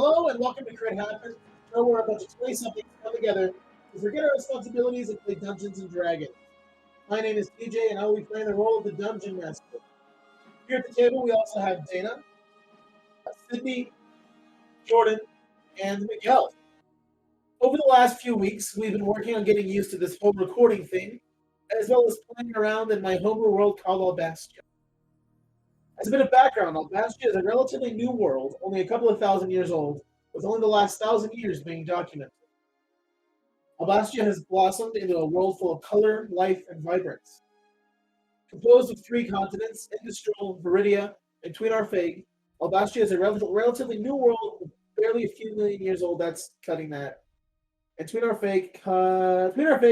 Hello and welcome to Crit Happen, a show where a bunch of 20-somethings come together to forget our responsibilities and play Dungeons and Dragons. My name is TJ and I will be playing the role of the Dungeon Master. Here at the table we also have Dana, Sydney, Jordan, and Miguel. Over the last few weeks, we've been working on getting used to this whole recording thing, as well as playing around in my homebrew world called Albastia. As a bit of background, Albastia is a relatively new world, only a couple of thousand years old, with only the last 1,000 years being documented. Albastia has blossomed into a world full of color, life, and vibrance. Composed of 3 continents, Endestrol, Viridia, and Tuinnar Faig, Albastia is a relatively new world with barely a few million years old. That's cutting that. And Tuinnar Faig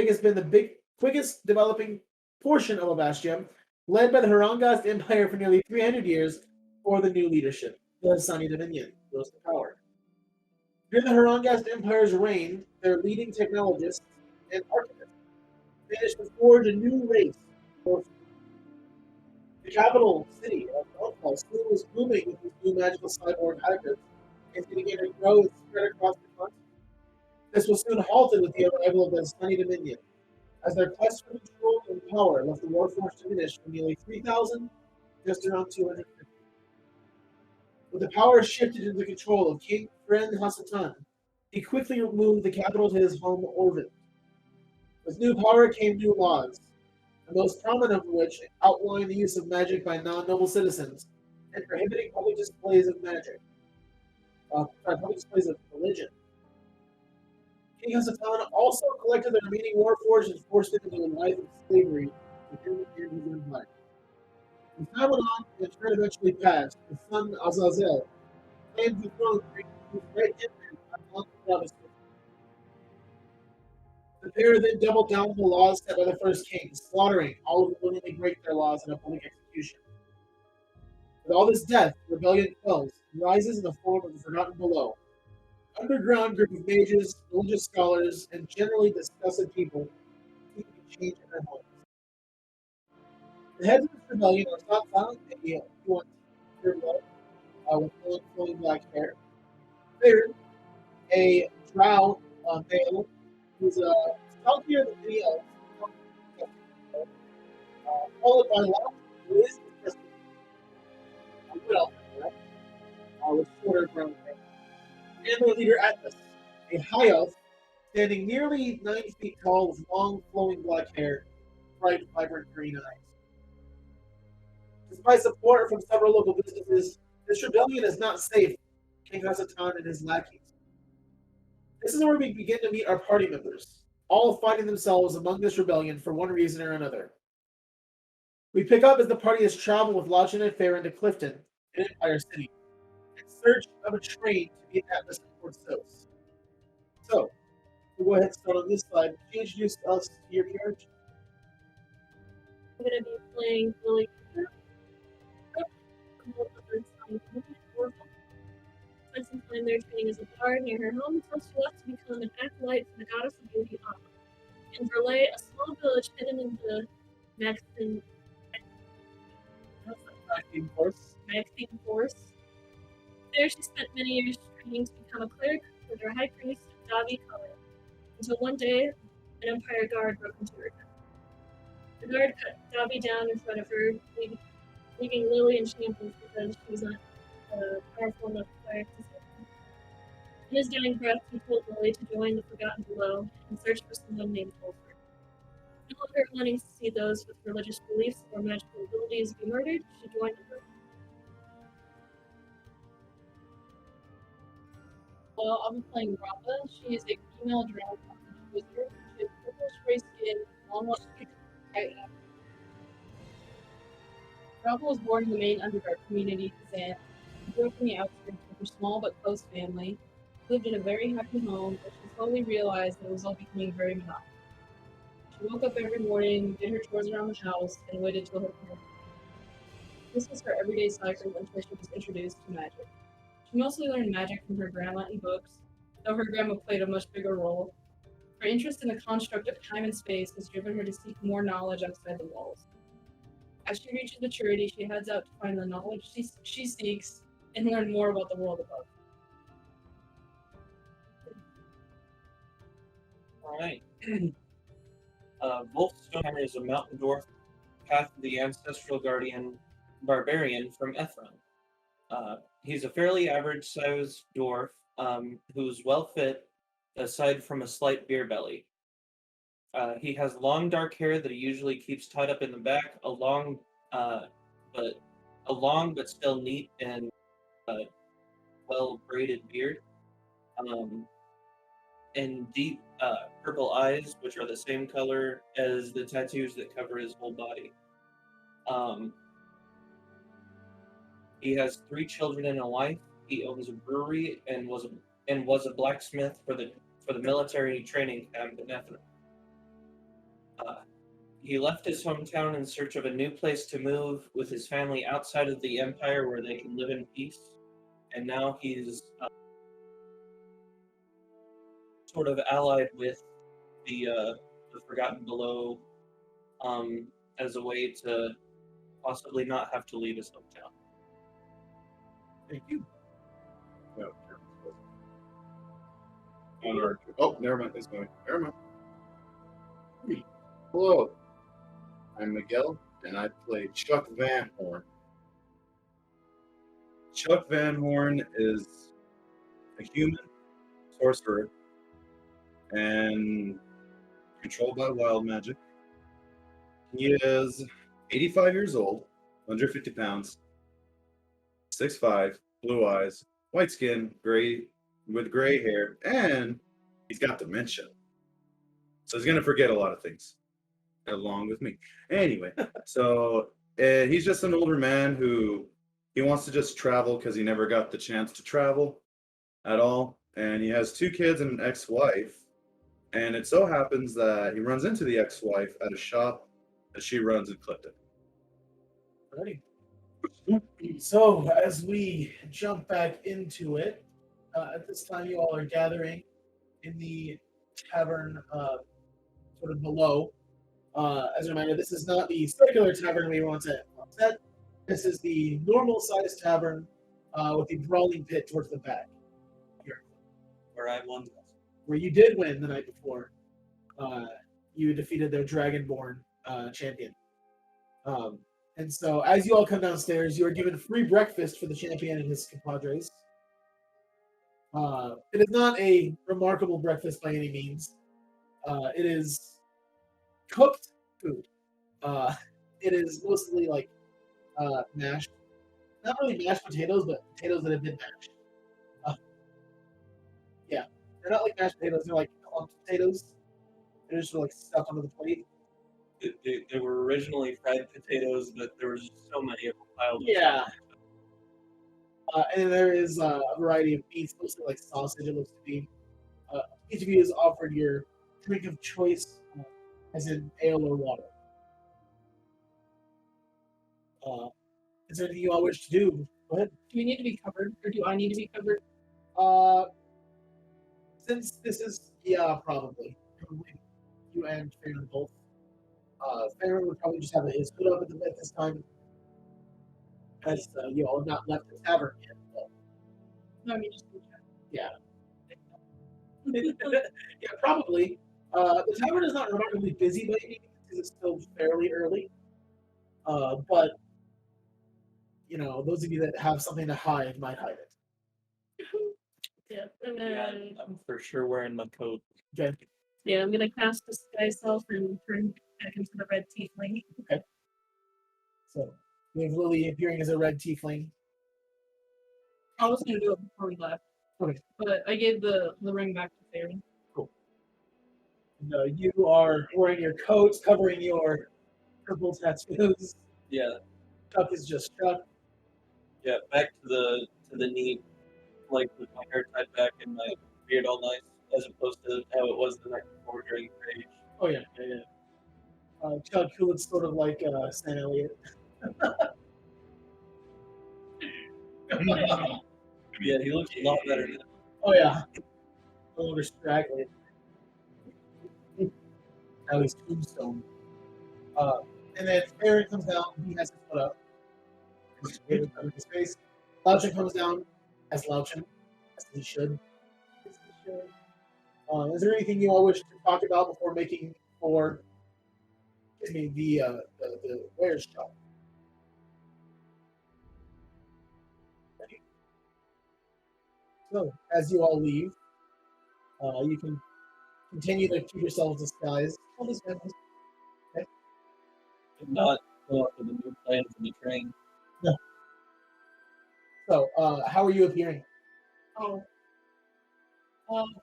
has been the quickest developing portion of Albastia, led by the Hrongast Empire for nearly 300 years, or the new leadership, the Hassani Dominion, rose to power. During the Hrongast Empire's reign, their leading technologists and arcanists managed to forge a new race. The capital city of Dawnfall soon was booming with these new magical cyborg hackers, and it began to grow and spread across the continent. This was soon halted with the arrival of the Hassani Dominion, as their quest for control and power left the Warforged diminished from nearly 3,000 just around 250. With the power shifted into the control of King Fren Hasatan, he quickly moved the capital to his home Orvind. With new power came new laws, the most prominent of which outlawing the use of magic by non-noble citizens and prohibiting public displays of magic, public displays of religion. King Hasatan also collected the remaining Warforged and forced them into a life of slavery within his empire. As time went on, and the turn eventually passed, his son Azazel claimed the throne with great impact on the province. The pair then doubled down on the laws set by the first king, slaughtering all who willingly break their laws in a public execution. With all this death, rebellion quells and rises in the form of the Forgotten Below. Underground group of mages, religious scholars, and generally disgusted people seeking change in their homes. The heads of this rebellion are Zstatsa, a with flowing black hair. Feirien, a drow male who's stealthier than any else, followed by Laucion, who is just a good elf, with shorter brown hair. And their leader Atlas, a high elf standing nearly 9 feet tall with long flowing black hair, bright vibrant green eyes. Despite support from several local businesses, this rebellion is not safe for King Hasatan and his lackeys. This is where we begin to meet our party members, all finding themselves among this rebellion for one reason or another. We pick up as the party has traveled with Laucion and Feirien to Clifton, an Empire city, in search of a train to meet Atlas in Port Zose. So, we'll go ahead and start on this slide. Can you introduce us to your character? I'm going to be playing Lily. Spent some time there training as a bard near her home until she left to become an acolyte for the goddess of beauty, Anna. In Verlay, a small village hidden in the Maxine Forest. There she spent many years training to become a cleric with her high priest, Davi Cullen, until one day an Empire guard broke into her tent. The guard cut Davi down in front of her, leaving Lily in shambles because she was not powerful enough cleric to save him. In his dying breath, he told Lily to join the Forgotten Below and search for someone named Warforged. No longer wanting to see those with religious beliefs or magical abilities be murdered, she joined the group. Well, I'll be playing Rapa. She is a female drow wizard. She has purplish gray skin, long white hair. Rapa was born in the main Underdark community, Kazan. She grew up in the outskirts with her small but close family. She lived in a very happy home, but she slowly realized that it was all becoming very monotonous. She woke up every morning, did her chores around the house, and waited till her parents. This was her everyday cycle until she was introduced to magic. She mostly learned magic from her grandma and books, though her grandma played a much bigger role. Her interest in the construct of time and space has driven her to seek more knowledge outside the walls. As she reaches maturity, she heads out to find the knowledge she seeks and learn more about the world above. Alright. Wolf Stonehammer is a mountain dwarf, path of the ancestral guardian barbarian from Ethron. He's a fairly average-sized dwarf who's well fit, aside from a slight beer belly. He has long dark hair that he usually keeps tied up in the back, a long but still neat and well braided beard, and deep purple eyes, which are the same color as the tattoos that cover his whole body. He has 3 children and a wife. He owns a brewery and was a blacksmith for the military training camp in Ethron. He left his hometown in search of a new place to move with his family outside of the Empire where they can live in peace. And now he's sort of allied with the Forgotten Below as a way to possibly not have to leave his hometown. Thank you. Oh, never mind. It's going. Never mind. Hello. I'm Miguel, and I play Chuck Van Horn. Chuck Van Horn is a human sorcerer and controlled by wild magic. He is 85 years old, 150 pounds, 6'5", blue eyes, white skin, with gray hair, and he's got dementia. So he's going to forget a lot of things, along with me. Anyway, so he's just an older man who he wants to just travel because he never got the chance to travel at all. And he has 2 kids and an ex-wife. And it so happens that he runs into the ex-wife at a shop that she runs in Clifton. Ready. So, as we jump back into it, at this time you all are gathering in the tavern sort of below. As a reminder, this is not the circular tavern we want to set. This is the normal-sized tavern with the brawling pit towards the back. Here. Where I won. Where you did win the night before. You defeated their Dragonborn champion. And so, as you all come downstairs, you are given free breakfast for the champion and his compadres. It is not a remarkable breakfast by any means. It is cooked food. It is mostly like mashed, not really mashed potatoes, but potatoes that have been mashed. Yeah, they're not like mashed potatoes; they're like clumped potatoes. They're just sort of like stuck onto the plate. They were originally fried potatoes, but there was so many of them piled. Yeah. And then there is a variety of meats, mostly like sausage, it looks to be. Each of you is offered your drink of choice, as in ale or water. Is there anything you all wish to do? Go ahead. Do we need to be covered, or do I need to be covered? Since this is, probably. Probably you and Feirien both. Feirien would probably just have his hood up at this time, as you all have not left the tavern yet. But, No, I mean just yeah. Yeah, probably. The tavern is not remarkably busy by any means because it's still fairly early. But those of you that have something to hide might hide it. Yeah, and Yeah, then I'm for sure wearing my coat. Okay. yeah, I'm gonna cast disguise self and turn back into the red tiefling. So we have Lily appearing as a red tiefling. I was gonna do it before we left. Okay. But I gave the ring back to Feirien. No, you are wearing your coat, covering your purple tattoos. Yeah, Chuck is just Chuck. yeah. Back to the neat, like with my hair tied back and my beard all nice, as opposed to how it was the night before during rage. Oh yeah. Chuck, who looks sort of like Sam Elliott. Yeah, he looks a lot better now. Oh yeah. A little straggly. Now he's Tombstone. And then Feirien comes down, he has his foot up. Covering his face. Laucion comes down as Laucion, as he should. Is there anything you all wish to talk about before making for the wares shop? So, as you all leave, you can continue to keep yourselves disguised. All these guys. Did not go up with a new plan for the train. So, how are you appearing? Oh.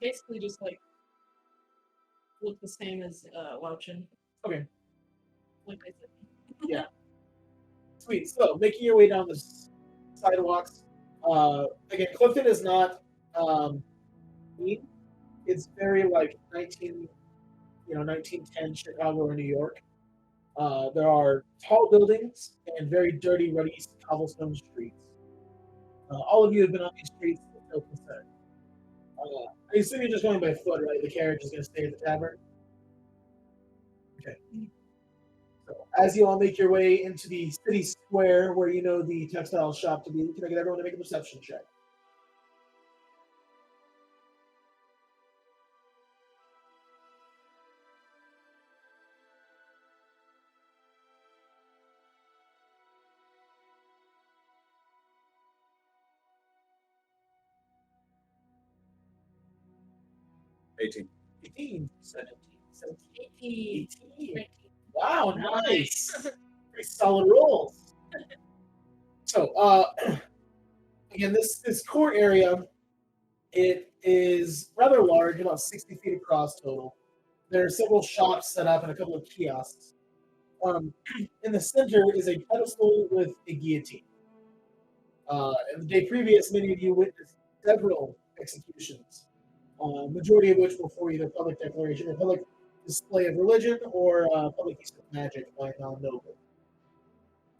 Basically just like look the same as Laucion. Okay. Like I said. Yeah. Sweet. So, making your way down the sidewalks. Again, Clifton is not clean. It's very like 1910 Chicago or New York. There are tall buildings and very dirty, ruddy cobblestone streets. All of you have been on these streets with no consent. I assume you're just going by foot, right? The carriage is going to stay at the tavern. Okay. So, as you all make your way into the city square where you know the textile shop to be, can I get everyone to make a perception check? $18. 18. 17. 18. 18. Wow, nice. Pretty solid rolls. So, again, this core area, it is rather large, about 60 feet across total. There are several shops set up and a couple of kiosks. In the center is a pedestal with a guillotine. And the day previous, many of you witnessed several executions, majority of which were for either public declaration or public display of religion or public use of magic by a non-noble.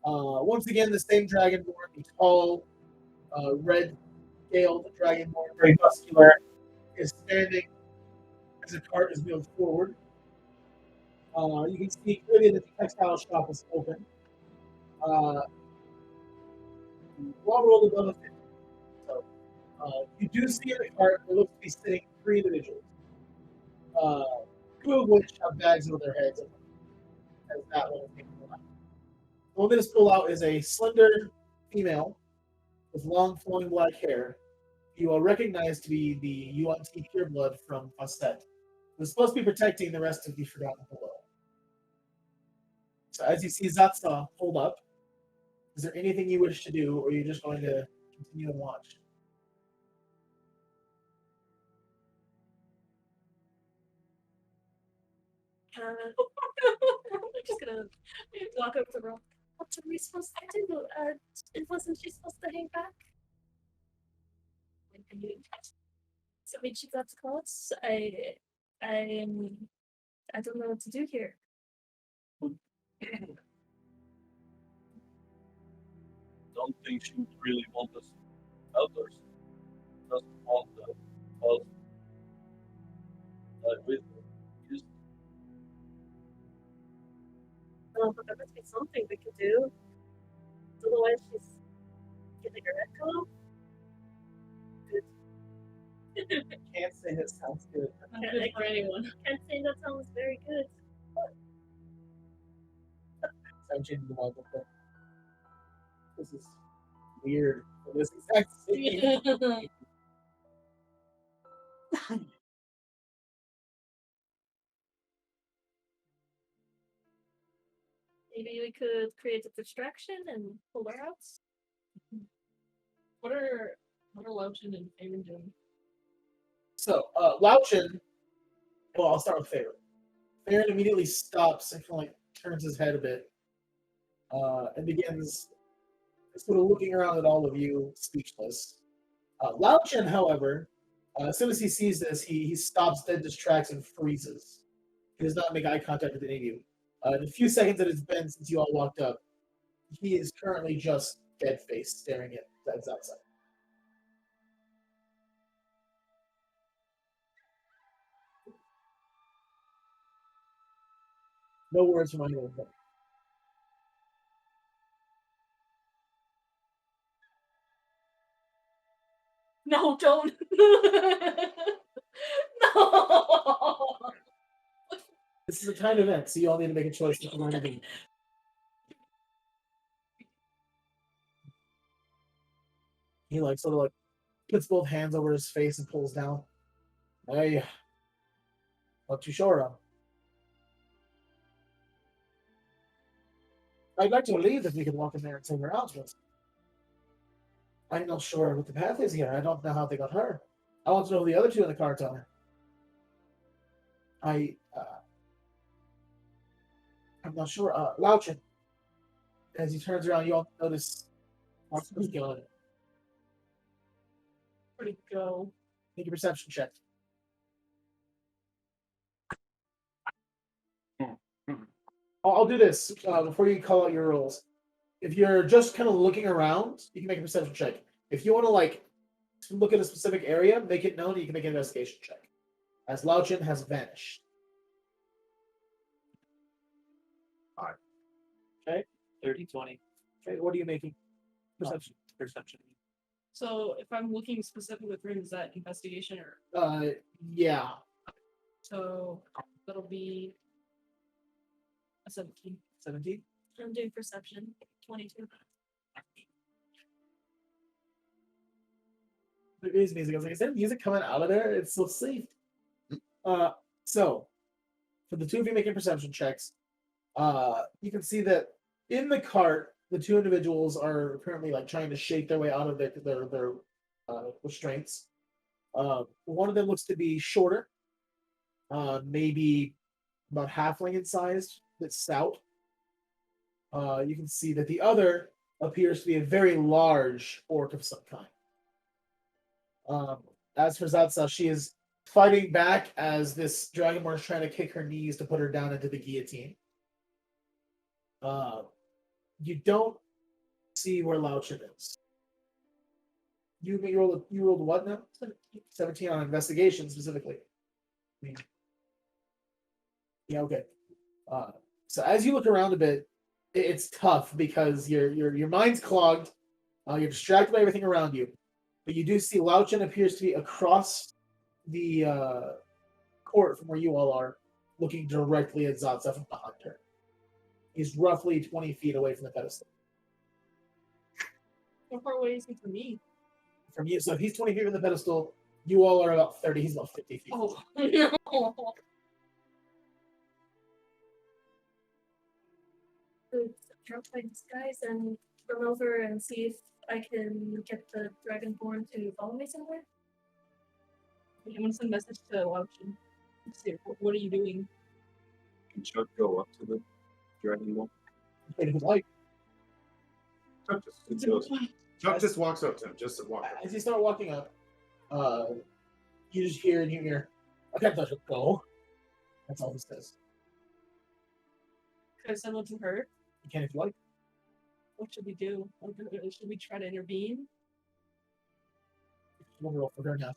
Once again, the same dragonborn, the tall, red-scaled dragonborn, very muscular, is standing as a cart is wheeled forward. You can see clearly that the textile shop is open. Well rolled above a 50. So, you do see in the cart there looks to be sitting 3 individuals. 2 of which have bags over their heads, as that one is taking the left. The one that is pulled out is a slender female with long flowing black hair. You will recognize to be the UNT pureblood from Fastet, who's supposed to be protecting the rest of the Forgotten below. So as you see Zstatsa hold up, is there anything you wish to do, or are you just going to continue to watch? I'm just gonna walk over to the rock. What are we supposed to do? Wasn't she supposed to hang back? So when she got close, I don't know what to do here. Don't think she would really want us outdoors. Doesn't want the cause with her. Just Oh, but there must be something we could do. Otherwise, she's getting her head cut off. Can't say that sounds good. Not good for anyone. Can't say that sounds very good. I'm changing the Bible quick. This is weird for this exact scene. Maybe we could create a distraction and pull her out. What are Laucion and Feirien doing? So, Laucion, well, I'll start with Feirien. Feirien immediately stops and kind of like turns his head a bit and begins sort of looking around at all of you, speechless. Laucion, however, as soon as he sees this, he stops dead in his tracks and freezes. He does not make eye contact with any of you. In the few seconds that it's been since you all walked up, he is currently just dead-faced, staring at Zstatsa. No words from anyone. No, don't. No. is a timed event, so you all need to make a choice if you want to do. He like sort of like puts both hands over his face and pulls down. Hey, not too sure. I'd like to believe that we could walk in there and take her out, but I'm not sure what the path is here. I don't know how they got her. I want to know who the other two in the cart are. I'm not sure. Laucion. As he turns around, you all notice what's going. Where'd it go? Make a perception check. I'll do this before you call out your rolls. If you're just kind of looking around, you can make a perception check. If you want to like look at a specific area, make it known, you can make an investigation check. As Laucion has vanished. Alright. Okay. 30, 20. Okay, what are you making? Perception. Perception. So if I'm looking specifically for him, is that investigation or? Yeah. So that'll be a 17. 17? I'm doing perception. 22. There is music. I was like, is there music coming out of there? It's so safe. So, for the two of you making perception checks, you can see that in the cart, the two individuals are currently like trying to shake their way out of their restraints. One of them looks to be shorter, maybe about halfling in size, but stout. You can see that the other appears to be a very large orc of some kind. As for Zstatsa, she is fighting back as this dragonborn is trying to kick her knees to put her down into the guillotine. You don't see where Laucion is. You rolled what now? 17 on investigation specifically. I mean, yeah, okay. So as you look around a bit, it's tough because your mind's clogged. You're distracted by everything around you. But you do see Laucion appears to be across the court from where you all are, looking directly at Zstatsa from behind her. He's roughly 20 feet away from the pedestal. How far away is he from me? From you, so if he's 20 feet from the pedestal, you all are about 30. He's about 50 feet. Oh, no. Drop my disguise and run over and see if I can get the dragonborn to follow me somewhere. I'm gonna send a message to Laucion. See, what are you doing? Can Chuck go up to the dragon wall? If you'd like. Chuck just walks up to him, just to walk up. As you start walking up, you just hear and you hear, I can't touch it. Go. That's all he says. Can I send one to her? You can if you like. What should we do? Should we try to intervene? We'll roll for her now.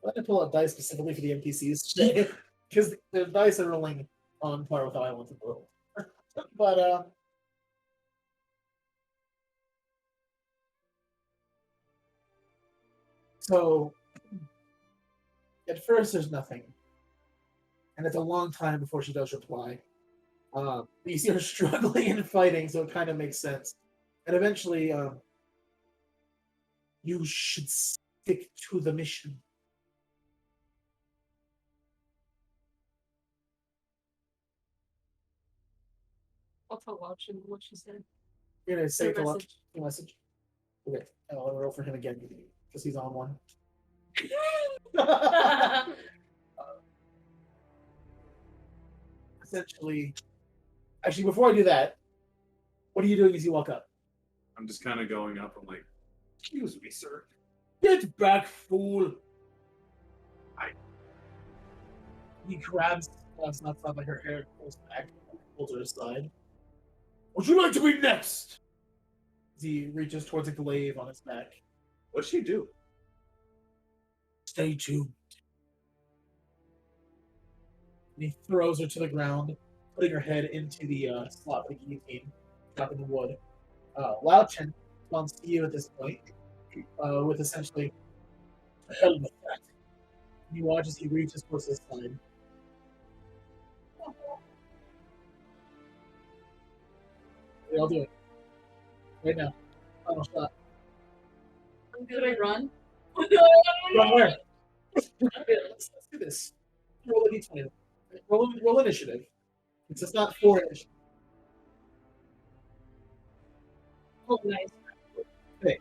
Let me pull out dice specifically for the NPCs today, because the dice are rolling on par with how I want them to roll. But so at first there's nothing, and it's a long time before she does reply. You see her struggling and fighting, so it kind of makes sense. And eventually, you should stick to the mission. I'll tell Laucion what she said. You're gonna say The the message. Okay, I'll roll for him again because he's on one. Essentially, actually, before I do that, what are you doing as you walk up? I'm just kind of going up. I'm like, excuse me, sir. Get back, fool! He grabs not like her hair, pulls back, pulls her aside. Would you like to be next? As he reaches towards a glaive on his back. What'd she do? Stay tuned. And he throws her to the ground, putting her head into the slot for the guillotine, dropping the wood. Laucion responds to you at this point, with essentially, "The hell with that." You watch as he reaches towards his side. We all do it. Right now. Final shot. Should I run? Run where? Let's do this. Roll a d20. Roll initiative. It's just not 4 initiative. Oh, nice. Okay.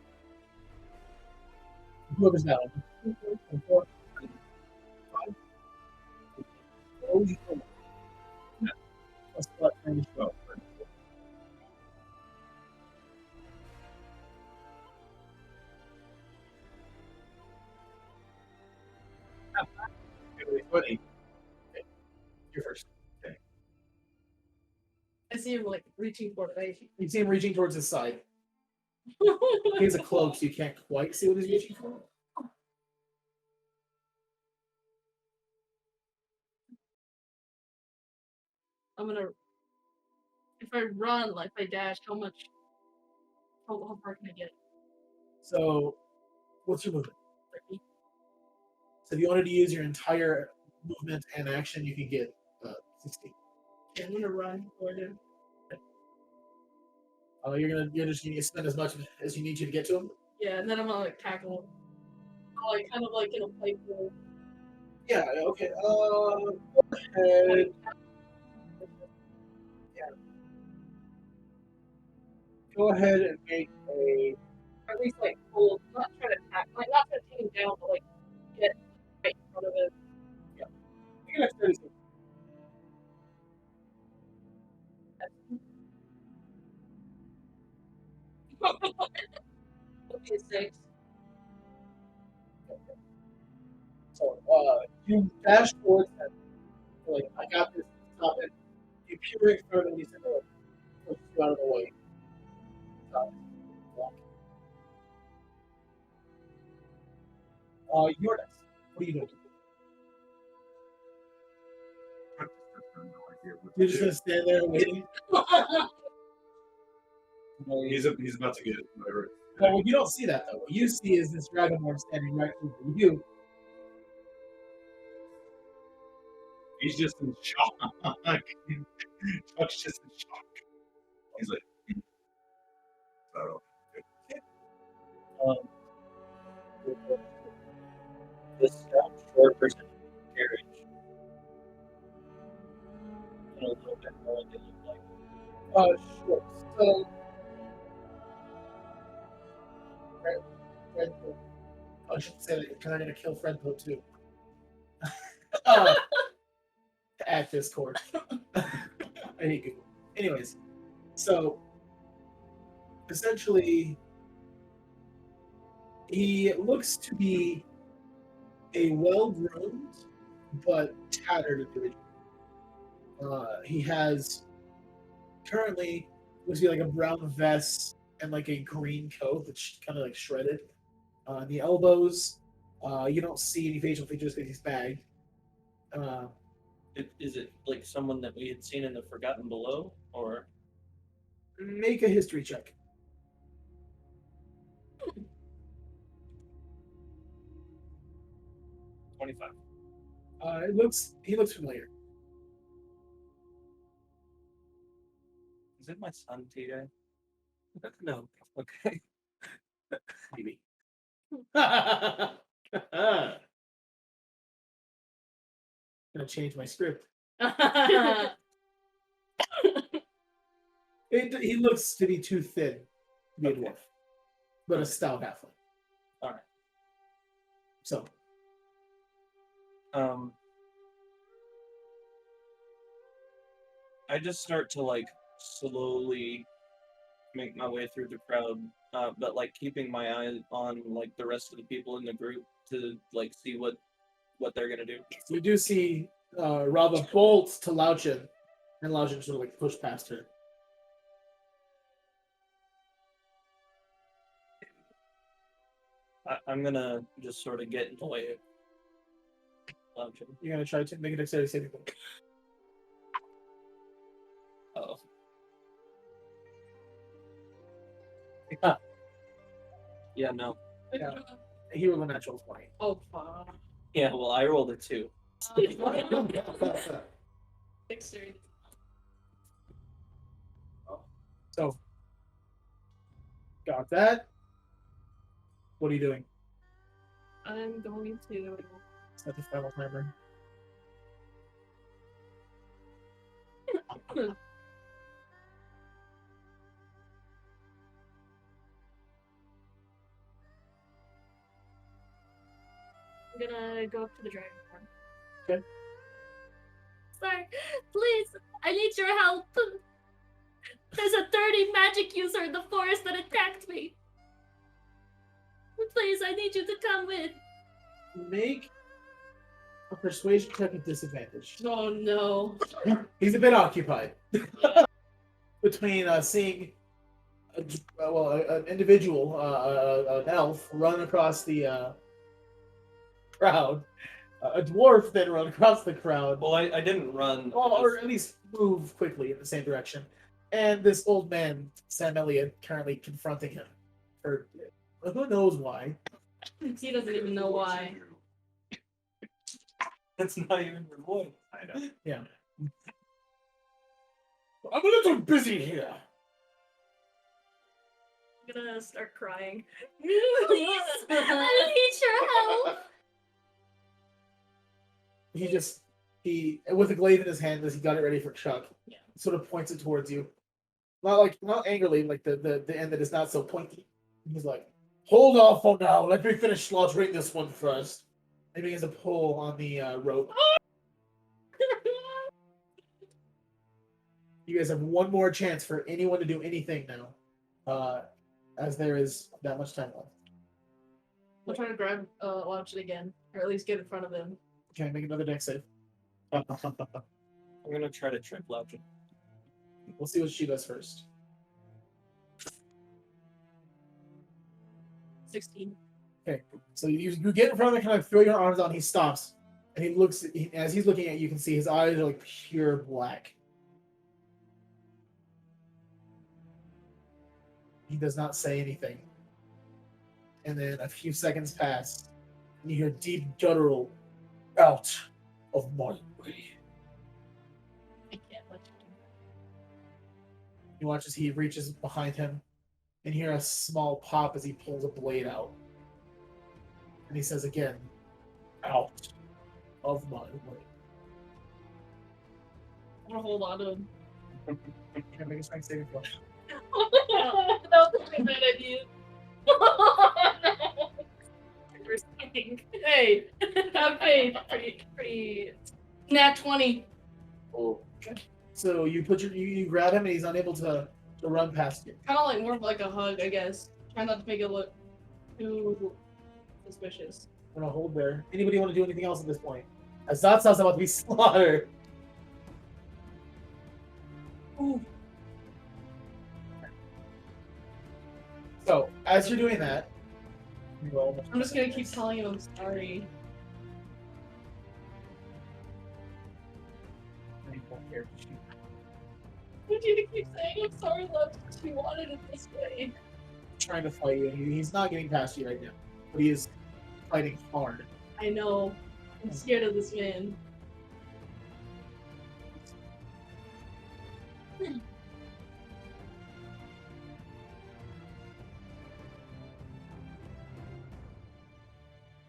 Whoever's down. 4, 5. Oh, you go. Let's start trying to show. Funny. Okay. You're first. Okay. I see him like reaching for it. You see him reaching towards his side. He has a cloak, so you can't quite see what he's reaching for. I'm gonna. If I run, like if I dash, how far can I get? So, what's your movement? So if you wanted to use your entire movement and action, you could get 60. Okay, I'm gonna run toward him. Oh, you're just gonna spend as much as you need to get to him. Yeah, and then I'm gonna like tackle him. Like kind of like in a playful. Yeah. Okay. Go ahead. Yeah. Go ahead and make a. Or at least like hold, not try to attack, like not try to take him down, but like get right in front of it. You can have 30 seconds. Okay, 6. So you dash towards him. You're like, I got this. Stop it. You peer in front of him. He's like, oh, push you out of the way. Stop. You're next. What are you doing? You're just gonna stand there waiting. He's about to get whatever. Well, you don't see that though. What you see is this dragonborn standing right over you. He's just in shock. Chuck's just in shock. He's like, The stout short person carriage. And a little bit more what they look like. Sure. So, Fredpo. I should say that you're kind of gonna kill Fredpo too. At Discord. Anyways, so essentially, he looks to be a well-groomed but tattered individual. He has currently looks to be like a brown vest and like a green coat that's kind of like shredded. On the elbows, you don't see any facial features because he's bagged. Is it like someone that we had seen in the Forgotten Below, or Make a history check. 25? He looks familiar. Is it my son, TJ? No. Okay. Maybe. Gonna change my script. He looks to be too thin to be a dwarf, but a stout halfling. All right. So, I just start to like slowly make my way through the crowd, but like keeping my eye on like the rest of the people in the group to like see what they're gonna do. you do see Rava bolt to Laucion, and Laucion sort of like push past her. I'm gonna just sort of get in the way of Laucion. You're gonna try to make a dexterity saving throw. Oh. Yeah, no. Yeah. He rolled a natural 20. Oh, fuck. Yeah, well, I rolled a 2. Dexterity. So, got that. What are you doing? I'm going to. Set the final timer. I'm gonna go up to the dragon form. Okay. Sir, please, I need your help. There's a 30 magic user in the forest that attacked me. Please, I need you to come with. Make a persuasion check at disadvantage. Oh no. He's a bit occupied between seeing an individual, an elf, run across the crowd, a dwarf then run across the crowd, Well, I didn't run. or at least move quickly in the same direction, and this old man, Sam Elliott, currently confronting him. For who knows why. He doesn't even know why. That's not even your voice. I know. Yeah. I'm a little busy here. I'm gonna start crying. Please, I need your help. He with a glaive in his hand as he got it ready for Chuck, sort of points it towards you. Not angrily, like the end that is not so pointy. He's like, hold off for now, let me finish slaughtering this one first. And he begins to pull on the rope. You guys have one more chance for anyone to do anything now. As there is that much time left. I'll try to grab Laucion again, or at least get in front of him. Okay, make another deck save. I'm gonna try to trick Laucion. We'll see what she does first. 16. Okay, so you get in front of him, kind of throw your arms out, and he stops. And he looks, as he's looking at you, you can see his eyes are like pure black. He does not say anything. And then a few seconds pass, and you hear deep guttural, out of my way. I can't let you do that. You watch as he reaches behind him, and you hear a small pop as he pulls a blade out. And he says again, out of my way. I'm gonna hold on to him. Can I make a strength saving throw? That was a bad idea. No. Hey, have faith. Pretty. Nat 20. Oh, okay. So you you grab him, and he's unable to run past you. Kind of like more of like a hug, I guess. Try not to make it look too suspicious. I'm gonna hold there. Anybody want to do anything else at this point? As Zstatsa's about to be slaughtered. Ooh. So as you're doing that, I'm just gonna keep telling him I'm sorry. I need you to keep saying I'm sorry, love, because we wanted it this way. Trying to fight you. He's not getting past you right now, but he is fighting hard. I know. I'm scared of this man.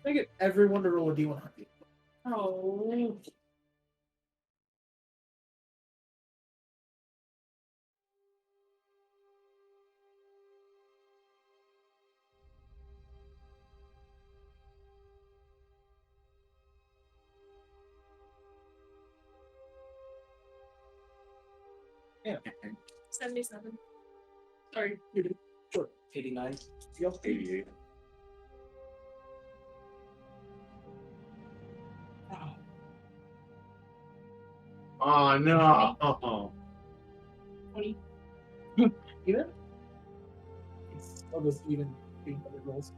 I get everyone to roll a D100. Oh. Yeah. 77. Sorry. Sure. 89. Yep. 88. Oh no! 20. Even? I'll just even being other rolls.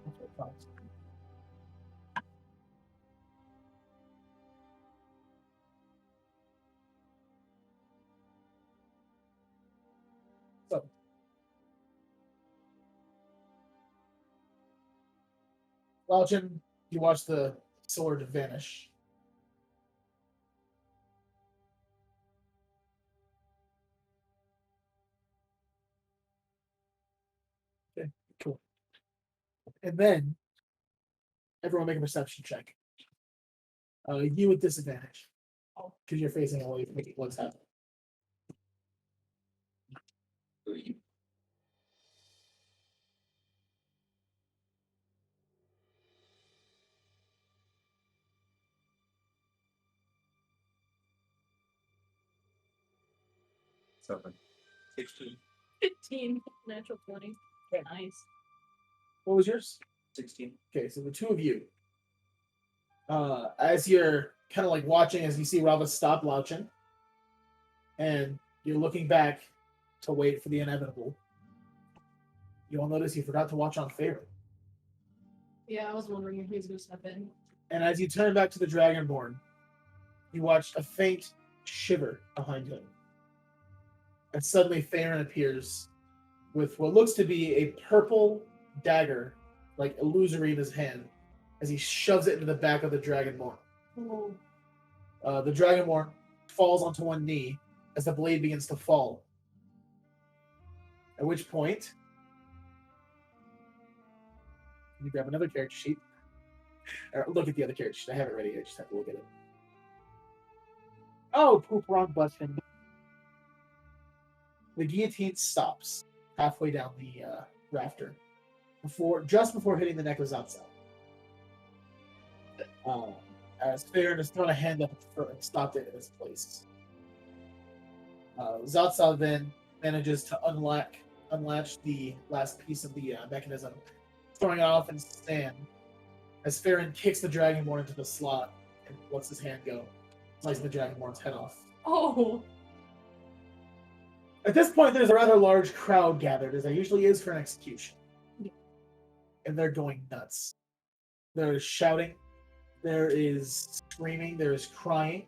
Okay, fine. So, Laucion, you watch the sword vanish. Okay, cool. And then everyone make a perception check. You with disadvantage. Because you're facing away from what's happening. Something. 16. 15. Natural 20. Nice. What was yours? 16. Okay, so the two of you, as you're kind of like watching as you see Rava stop Laucion, and you're looking back to wait for the inevitable, you all notice you forgot to watch on Fairwind. Yeah, I was wondering if he was going to step in. And as you turn back to the Dragonborn, you watch a faint shiver behind him. And suddenly Feirien appears with what looks to be a purple dagger, like illusory in his hand, as he shoves it into the back of the Dragonborn. Oh. The Dragonborn falls onto one knee as the blade begins to fall. At which point, you grab another character sheet. Or look at the other character sheet. I have it ready. I just have to look at it. Oh, poop, wrong button. The guillotine stops halfway down the rafter, just before hitting the neck of Zstatsa. As Feirien has thrown a hand up and stopped it in its place. Zstatsa then manages to unlatch the last piece of the mechanism, throwing it off in stand. As Feirien kicks the Dragonborn into the slot and lets his hand go, slicing the Dragonborn's head off. Oh. At this point, there's a rather large crowd gathered, as there usually is for an execution. And they're going nuts. There is shouting, there is screaming, there is crying.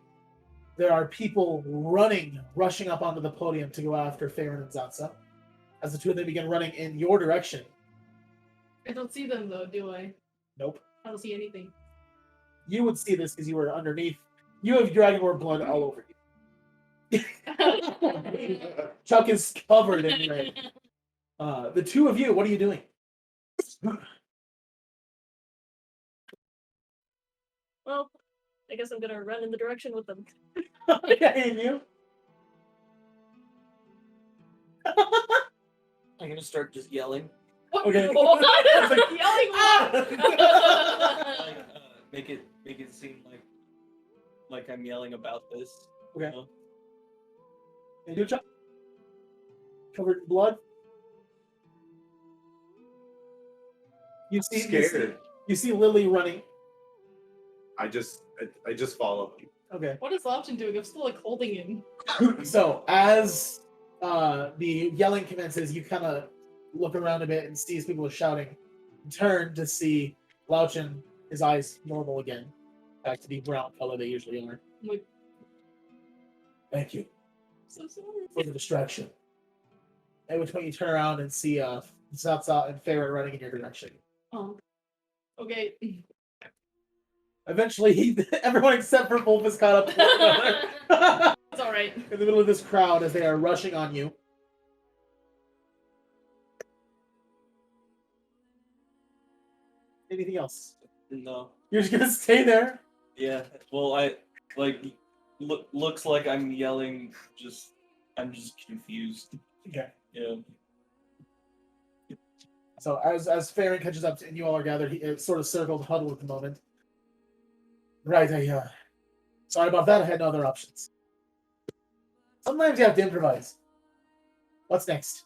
There are people rushing up onto the podium to go after Feirien and Zstatsa, as the two of them begin running in your direction. I don't see them, though, do I? Nope. I don't see anything. You would see this because you were underneath. You have Dragonborn blood all over you. Chuck is covered in red. The two of you, what are you doing? Well, I guess I'm gonna run in the direction with them. Okay, and you? I'm gonna start just yelling. Okay. Yelling Make it seem like I'm yelling about this. Okay. You know? And you, Chuck? Covered in blood? You see, Scared. You see Lily running. I just follow. Okay. What is Laucion doing? I'm still like holding him. So as the yelling commences, you kind of look around a bit and see as people are shouting. Turn to see Laucion, his eyes normal again, back to the brown color they usually are. Like, Thank you so sorry. for the distraction. At which point you turn around and see Zstatsa and Feirien running in your direction. Oh. Okay. Eventually, everyone except for Wolf is caught up to one another. It's alright. In the middle of this crowd as they are rushing on you. Anything else? No. You're just gonna stay there? Yeah. Well, I looks like I'm yelling. I'm just confused. Okay. Yeah. So as Feirien catches up and you all are gathered, he sort of circled, huddled at the moment. Right, sorry about that, I had no other options. Sometimes you have to improvise. What's next?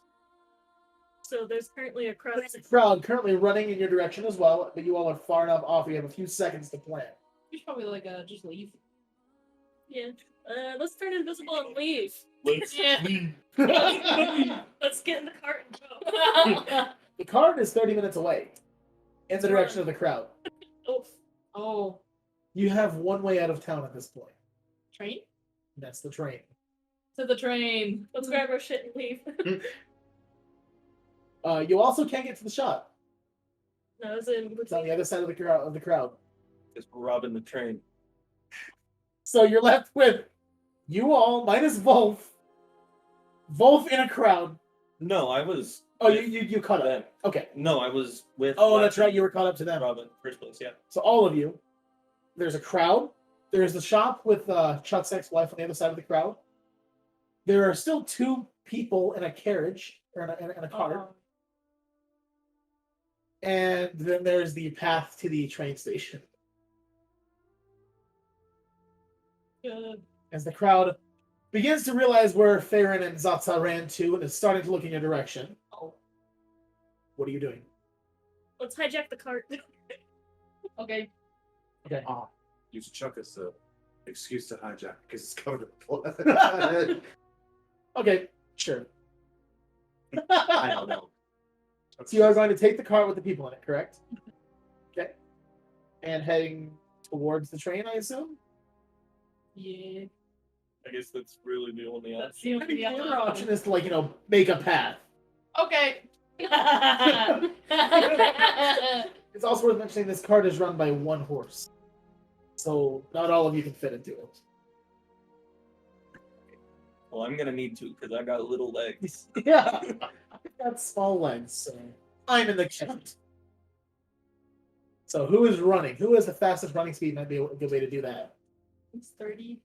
So there's currently a crowd. There's a crowd currently running in your direction as well, but you all are far enough off, you have a few seconds to plan. You should probably like just leave. Yeah. Let's turn invisible and leave. Let's Yeah. leave. Let's get in the cart and go. The cart is 30 minutes away, in the direction of the crowd. Oof. Oh. You have one way out of town at this point. Train? That's the train. To the train. Let's grab our shit and leave. You also can't get to the shop. No, it's in It's on the other side of the crowd. Just robbing the train. So you're left with you all minus Wolf. Wolf in a crowd. No, I was. Oh, with you caught up. them. Okay. No, I was with. Oh, that's Laucion right. You were caught up to them. Robin, first place, yeah. So all of you. There's a crowd. There's the shop with Chuck's ex-wife on the other side of the crowd. There are still 2 people in a carriage or in a car. And then there's the path to the train station. Good. As the crowd begins to realize where Feirien and Zstatsa ran to and is starting to look in your direction. Oh. What are you doing? Let's hijack the cart. Okay. Okay. Use Chuck as an excuse to hijack because it's covered in blood. Okay, sure. I don't know. So you are going to take the cart with the people in it, correct? Okay. And heading towards the train, I assume? Yeah. I guess that's really the only That's option. the I mean, only the other option is to, like, make a path. Okay. It's also worth mentioning this cart is run by 1 horse. So not all of you can fit into it. Well, I'm gonna need to because I got little legs. Yeah. I've got small legs, so I'm in the count. So who is running? Who has the fastest running speed? Might be a good way to do that. It's 30.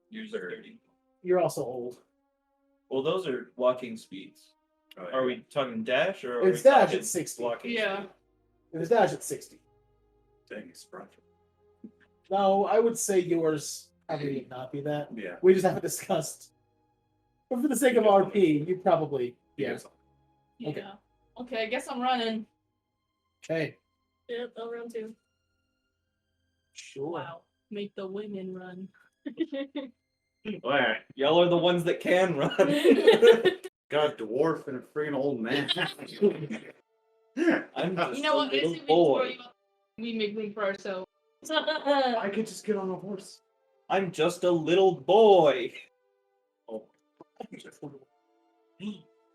Yours are 30. You're also old. Well, those are walking speeds. Oh, yeah. Are we talking dash or are It's we dash talking at 60. walking Yeah. speed? There's dash at 60. Dang, it's rough. No, I would say yours probably would not be that. Yeah. We just haven't discussed. But for the sake of RP, you probably Yeah. Yeah. Okay. Okay, I guess I'm running. Okay. Yep, I'll run too. Sure. Wow. Make the women run. Alright. Y'all are the ones that can run. Got a dwarf and a freaking old man. I'm just You know what? a little Let's see if we can throw boy. you up. We make room for ourselves. I could just get on a horse. I'm just a little boy. Oh.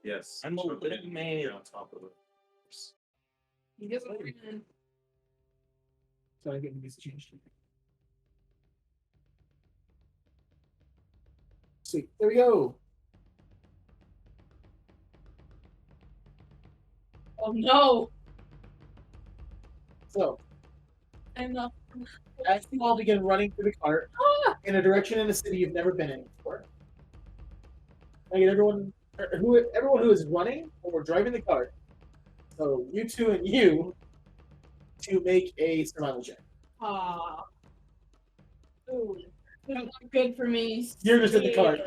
Yes. I'm a so little get man. on top of the horse. I guess I'm running. So I'm getting these changed. Sweet. There we go. Oh no! So I'm not. as you all begin running through the cart Ah! in a direction in a city you've never been in before. I get everyone who is running or driving the cart. So you 2 and you to make a survival check. Ah. Ooh. Not good for me. You're just in the cart.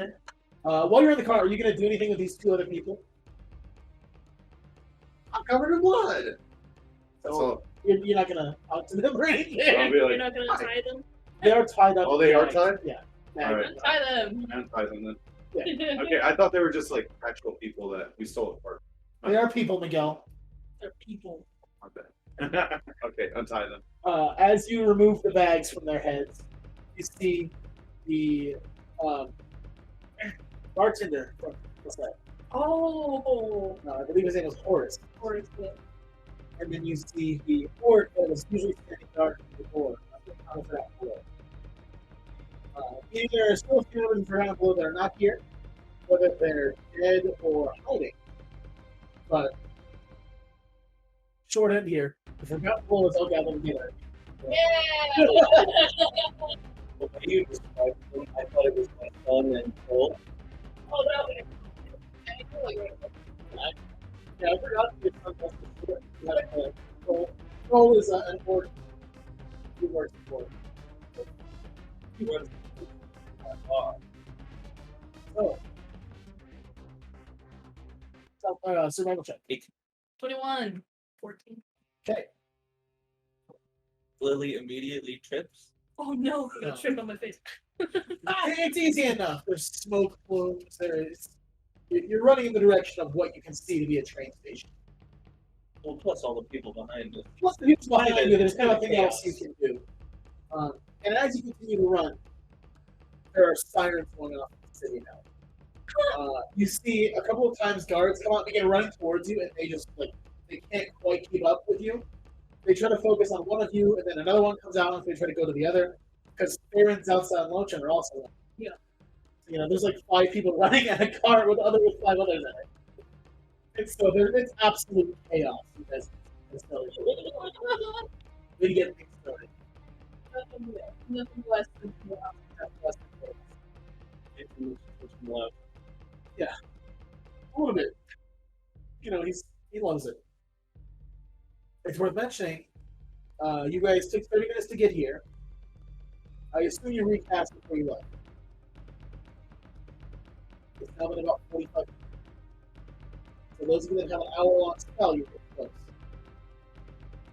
While you're in the car, are you going to do anything with these 2 other people? I'm covered in blood. That's So all. you're not going to talk to them or I'll anything. be You're like, not gonna tie them? They are tied up. oh, they are tied? Yeah. All right. Tie them. Untie them then. Okay, I thought they were just like actual people that we stole apart. They are people, Miguel. They're people. My bad. Okay, untie them. As you remove the bags from their heads, you see the bartender from what's that? Oh. I believe his name was Horace. Or is it? And then you see the orc that was usually standing guard at the door of that door. Either there are still a few members of the ground below that are not here, whether they're dead or hiding. But short end here, the Forgotten Bull is all gathered together. Yeah! The way you described them, I thought it was my son and Cole. Oh, that way. Yeah, I forgot to get some of the Troll is an orc who works for. He was So, survival check. 21. 14. Okay. Lily immediately trips. Oh no! I'm gonna trip on my face. It's easy enough. There's smoke plumes. You're running in the direction of what you can see to be a train station. Well, plus all the people behind us. Plus the people behind Behind you, it, there's nothing chaos. else you can do. And as you continue to run, there are sirens going off in the city now. You see a couple of times guards come out and begin running towards you, and they just they can't quite keep up with you. they try to focus on one of you, and then another one comes out, and they try to go to the other. Because Feirien, Zstatsa, and Laucion are also there. Yeah. So, there's like 5 people running at a car with 5 others in it. And so it's absolute chaos. You guys we get things started. Nothing less than Yeah. A little bit. He loves it. It's worth mentioning, you guys took 30 minutes to get here. I assume you recast before you left. It's now been about 45 minutes. So those of you that have an hour-long spell, you're pretty close.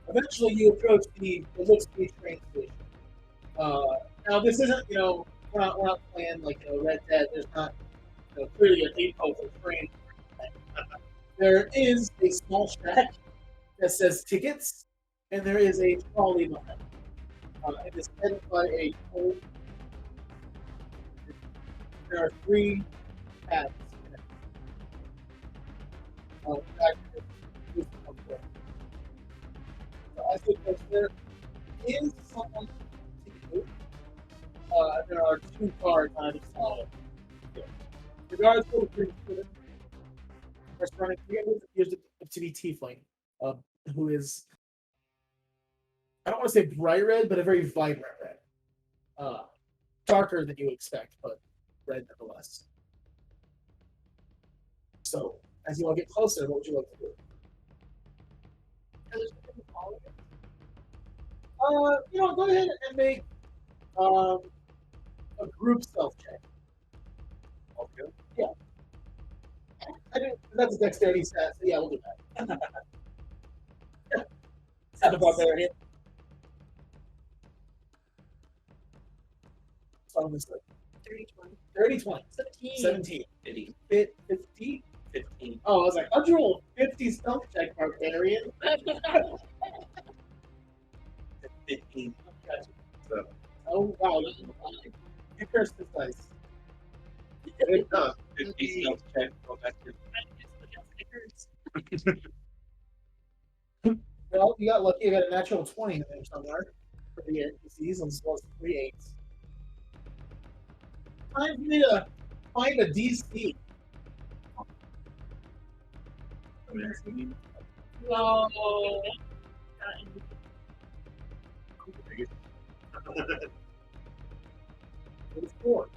Eventually, you approach the looks to be train station. Now, this isn't, we're not playing like Red Dead. There's not clearly a depot for train. There is a small shack that says tickets, and there is a trolley behind. It is headed by a cold. There are 3 paths in it. In fact, I think that there is someone to do. There are 2 cars on each side. The guards go pretty good. First running, here's the to be tiefling, who is, I don't want to say bright red, but a very vibrant red. Darker than you expect, but red nonetheless. So, as you all get closer, what would you like to do? Go ahead and make a group stealth check. Okay. Yeah. That's a dexterity stat, so yeah, we'll do that. Sound a barbarian. So this way. 30, 20. 17. 50. 50? 15. Oh, I was like, how'd you roll 50 stealth check, barbarian? 15. Oh, wow. You cursed this dice. It does. 50 stealth check. Go back to Well, you got lucky. You got a natural 20 in there somewhere for the NPCs, as well as 3 8s. Time for me to find a DC. No. It was 4.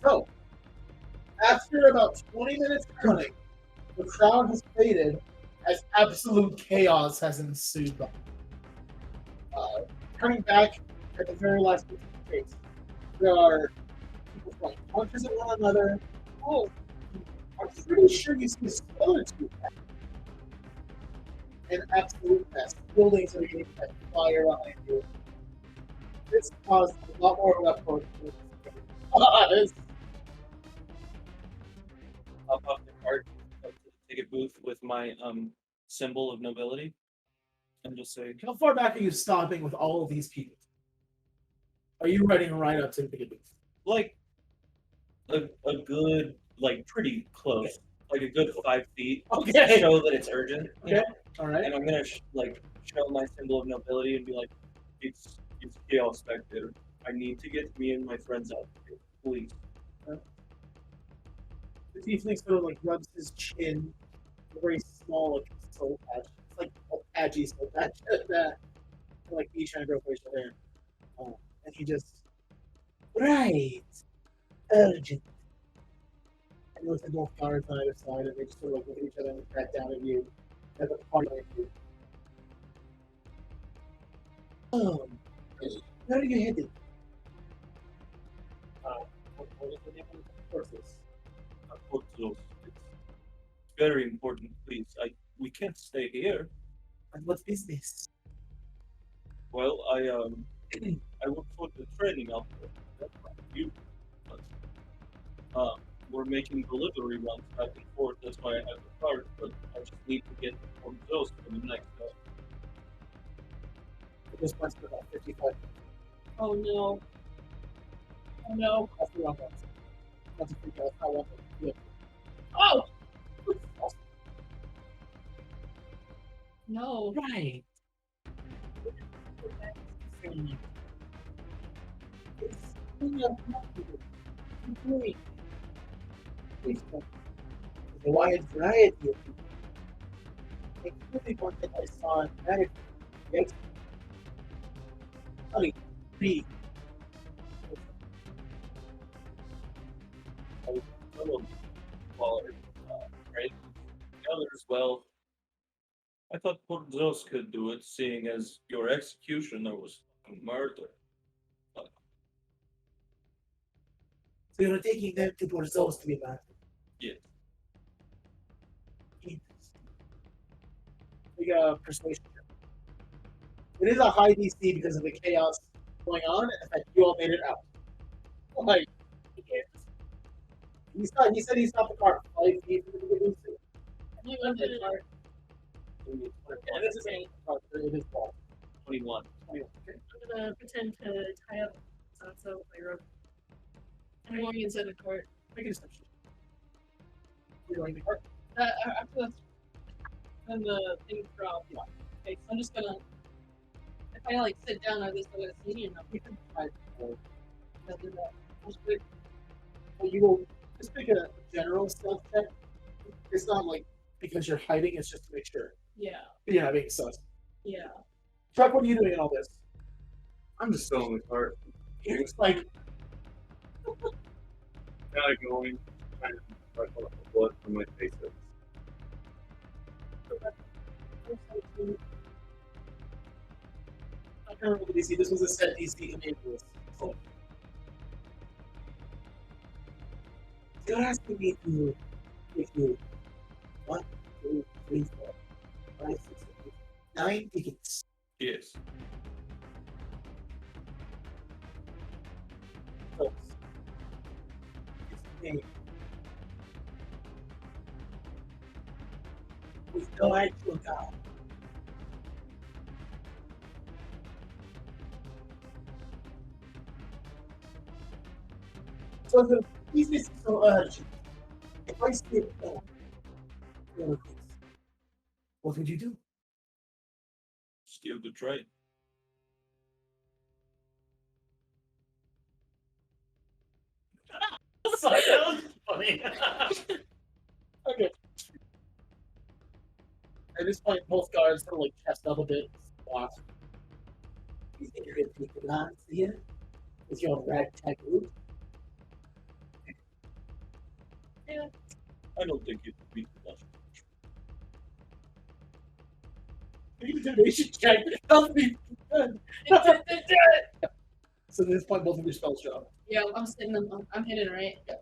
So, after about 20 minutes of running, the crowd has faded as absolute chaos has ensued. Turning back at the very last case, there are people throwing punches at one another. Oh, I'm pretty sure you see skeletons. An absolute mess. Buildings are getting set fire behind you. This caused a lot more of that for Hop off the cart, to the ticket booth with my symbol of nobility, and just say, How far back are you stopping with all of these people? Are you riding right up to the ticket booth? like, a good, like, pretty close, like a good 5 feet, Okay. to show that it's urgent. you Okay. know? All right. And I'm gonna show my symbol of nobility and be like, it's chaos spectator. I need to get me and my friends out here, please. The tiefling sort of rubs his chin, a very small soul patch. It's like a patchy soul patch that me trying to grow facial hair. And he just urgent. And he looks at both guards on either side, and they just sort of look at each other and back down at you as a party at you. Where are you headed? What is the name of the forces? Port Zose. It's very important, please. We can't stay here. And what is this? Well, I work for the training outfit. That's right. You. We're making delivery runs back and forth. That's why I have the cart. But I just need to get from Zose for the next. This one's for about 55. Oh no. Oh no. That's the wrong one. That's a freak out. That's not one. Yeah. Oh! No. Right. It's a wide variety of people, including one that I saw in America. Yes, honey, read. Right? The others, well, I thought Port Zose could do it, seeing as your executioner was fucking murder. So you're taking them to Port Zose to be back. Yeah. Big persuasion check. It is a high DC because of the chaos going on, and the fact you all made it out. Like, he said he stopped the car 5 feet from the beginning. You went to the car. And this is a car, it is wall. 21. 21. Okay. I'm gonna pretend to tie up Zstatsa with my rope. I'm going inside the cart. Make a deception. You're going to the car. After that's when the thing dropped. Yeah. Okay, so I'm just gonna. If I like sit down, are they still gonna see me or not? You can try to I'll do that. well, you will just make a general stealth check. It's not like because you're hiding, it's just to make sure. Yeah. You're not being sus. Yeah. Chuck, what are you doing in all this? I'm just filling the cart. You're just like, Kind of going, trying to wipe off the blood from my face. I can't remember the DC. This was a set DC in April. So, you're asking me to give you 1, 2, 3, 4, 5, 6, 7, 9 tickets. Yes. Folks. It's me. With no actual God. So the business is so urgent. If I stay home, what would you do? Just give the trade. Sorry, that was funny. Okay. At this point, both guards sort of like chest up a bit. Walk. You think you're gonna take the glance here? With your ragtag group? I don't think it would be too much. Intimidation check. Help me. So at this point, both of your spells show up. Yeah, I'm sitting. I'm hidden, right? Yeah.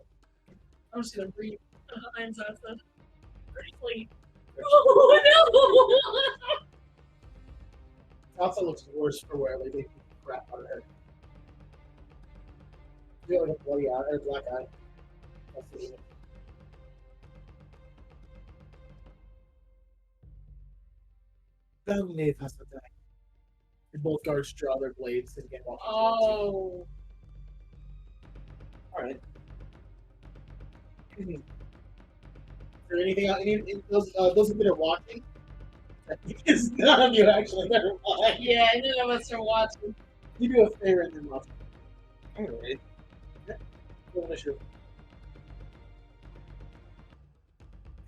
I'm just gonna breathe. Behind Zstatsa. Like, Oh Zstatsa looks worse for wear. Like they beat the crap out of her. You got like a bloody eye or a black eye. That's the unit. King Hasatan. And both guards draw their blades and get walking. Oh. Alright. Is there anything else? Those of you that are watching? Because none of you actually never mind. Yeah, none of us are watching. You do a favor and then watch. Alright. Roll initiative.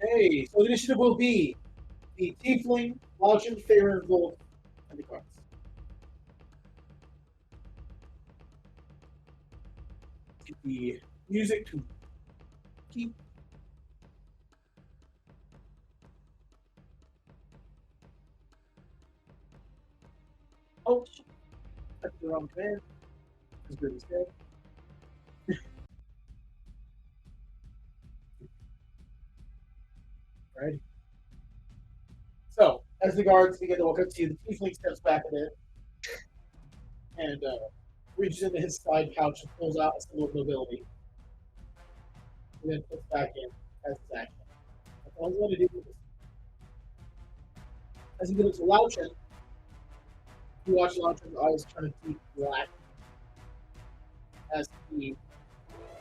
Hey, so the initiative will be the Tiefling, Laucion, Feirien, Wolf, and the cards. Get the music to keep. Oh, that's the wrong command. As good as dead. Right. So, as the guards begin to walk up to you, the tiefling steps back a bit and reaches into his side pouch and pulls out a symbol of nobility. And then puts back in as his action. That's all he's going to do with this. As he goes to Laucion, you watch Laucion's eyes turn a deep black as he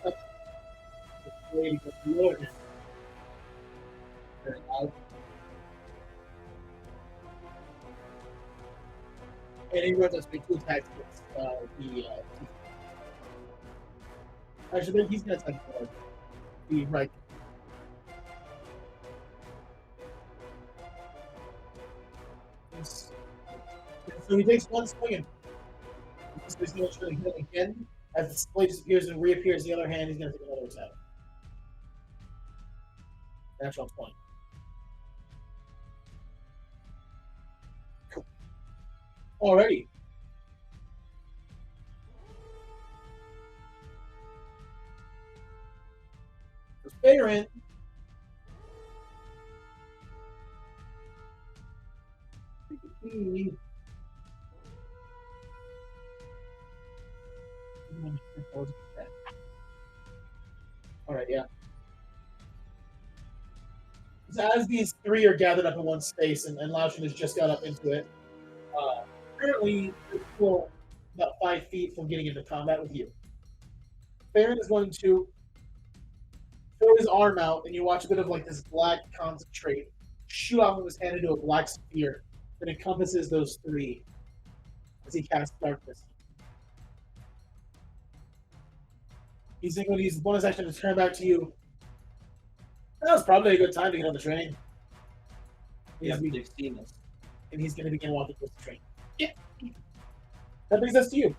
touches the blade of the Lord. Very loud. And he runs us to 2 attacks against actually, then he's going to attack the right. So he takes 1 swing and he's going to try to hit him again. As the blade disappears and reappears in the other hand, he's going to take another attack. Natural 20. Cool. Alrighty. For Feirien, Alright, yeah. So as these 3 are gathered up in one space, and Laucion has just got up into it, currently they're still about 5 feet from getting into combat with you. Feirien is going to throw his arm out, and you watch a bit of like this black concentrate shoot out of his hand into a black sphere that encompasses those 3 as he casts darkness. He's going to use the bonus action to turn back to you. That was probably a good time to get on the train. They've seen us. And he's going to begin walking towards the train. Yeah. That brings us to you.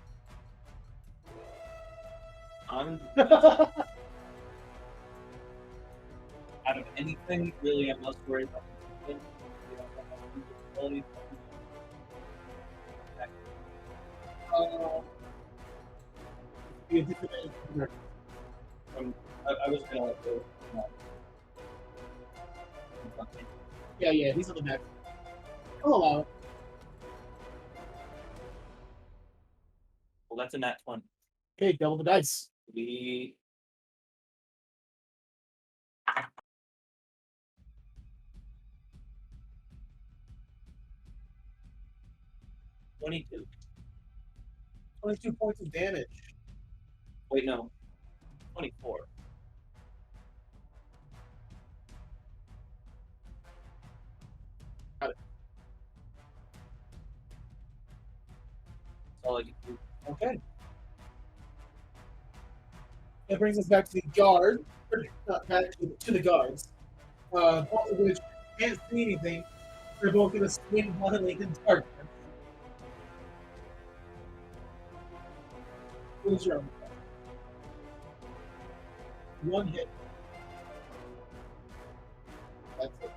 Out of anything, really, I'm most worried about the ability. I was gonna let go. Yeah, he's on the back. I'll allow it. Well, that's a nat 20. Okay, double the dice. We 22. 22 points of damage. Wait, no. 24. Got it. That's all I can do. Okay. That brings us back to the guard. Or not back to the guards. Both of which can't see anything. They're both going to swing violently in darkness. Who's your own? 1 hit. That's it.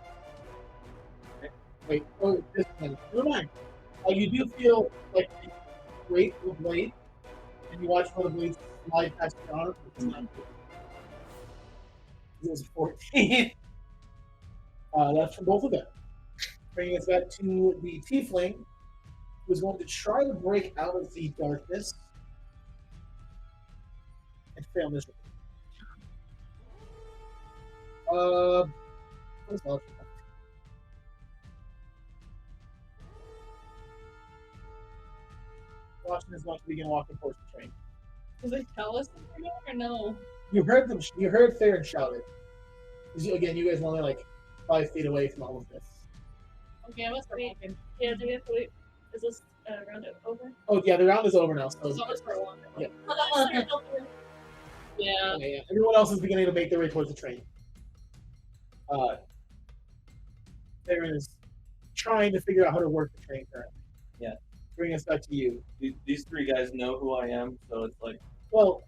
Okay. Wait, oh, this one. Never mind. You do feel like a weight of the blade, and you watch one of the blades slide past your arm. It's not good. It was 14. That's from both of them. Bringing us back to the tiefling, who's going to try to break out of the darkness and fail miserably. Where's Laucion? Laucion is going to begin walking towards the train. Does they tell us something or no? You heard them. You heard Feirien shout it. Again, you guys are only like 5 feet away from all of this. Okay, I must be walking. Yeah, do we have to wait? Is this round over? Oh yeah, the round is over now. So It's almost for a while. Yeah. Yeah. Okay, yeah. Everyone else is beginning to make their way towards the train. Feirien is trying to figure out how to work the train currently. Yeah. Bring us back to you. These 3 guys know who I am, so it's like, Well,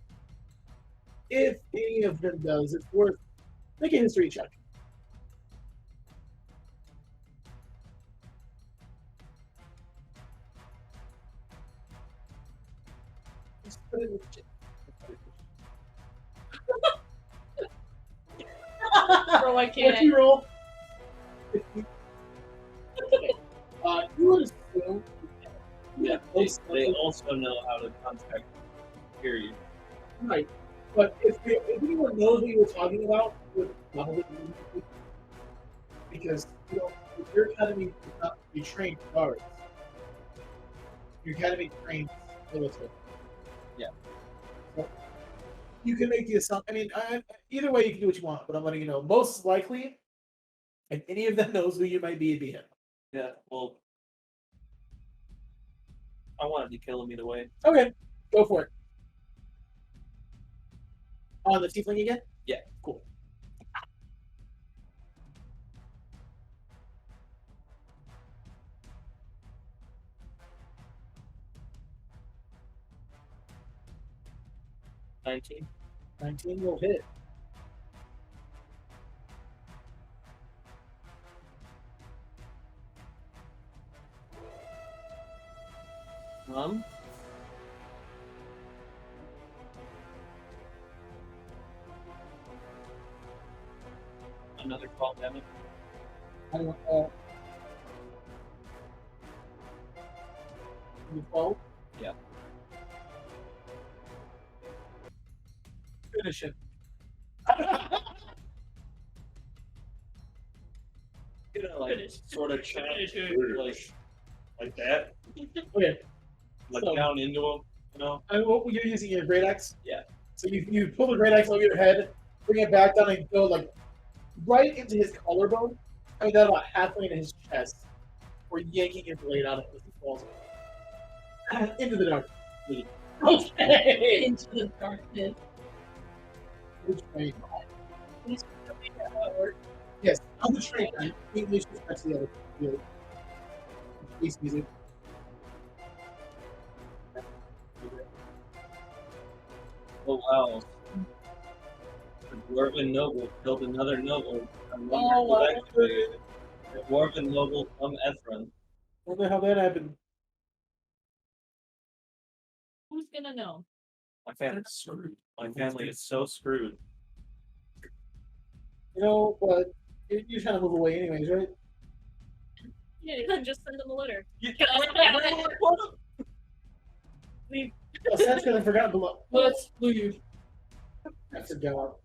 if any of them does, it's worth making a history check. Just put it in the chat. Bro, I What's can't. your roll? Okay. You would assume. yeah, they also know how to contact. Period. Right. But if anyone knows what you were talking about, would probably be because your academy is not be trained guards. Your academy trains military. Yeah. So you can make the assumption. I mean, either way, you can do what you want. But I'm letting you know. Most likely, if any of them knows who you might be, it'd be him. Yeah. Well, I wanted to kill him either way. Okay, go for it. On the tiefling again? Yeah. Cool. $19. 19 will hit. Another 12 damage. I don't you 12? Yeah. Finish it. You know, like Finish. sort of chop, like that, Okay. like So- down into him. You know. What were you using your great axe? Yeah. So you pull the great axe over your head, bring it back down, and go like right into his collarbone. I mean, that about halfway into his chest. Or yanking your blade out of it as he falls into the dark. Okay. Into the darkness. Which way? Please tell me how it works. Yes, on the train. English respects the other. The bass music. Oh wow. The Dwarven noble killed another noble. Oh, wow. The Dwarven noble from Ephron. What the hell that happened? Who's gonna know? My family's screwed. My family is so screwed. You know, but you're trying to move away anyways, right? Yeah, you can just send them a letter. Leave. Oh, so that's because I forgot below. Let's leave. I forgot.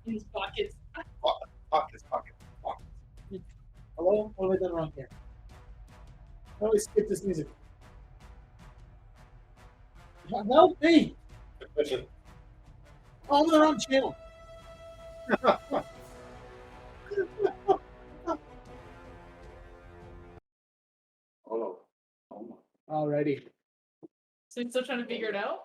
In his pockets. Pockets. Hello? What have I done wrong here? I always skip this music. Help me! Oh, I'm on the wrong channel. Alrighty. So he's still trying to figure it out?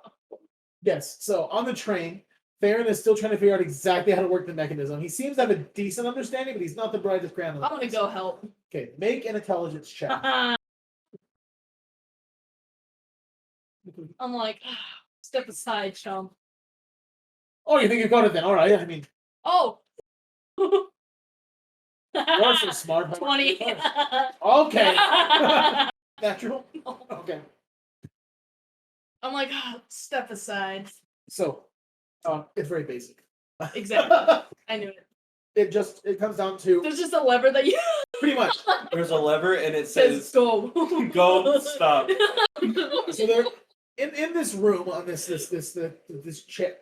Yes, so on the train, Theron is still trying to figure out exactly how to work the mechanism. He seems to have a decent understanding, but he's not the brightest grand. I'm gonna go help. Okay, make an intelligence check. I'm like, step aside, chum. Oh, you think you got it then? Alright, I mean, Oh! you're so smart. 20. Okay. Natural? Okay. I'm like, step aside. So, it's very basic. Exactly. I knew it. It comes down to There's just a lever that you pretty much. There's a lever and it says says go. go stop. So they're in this room on this chair.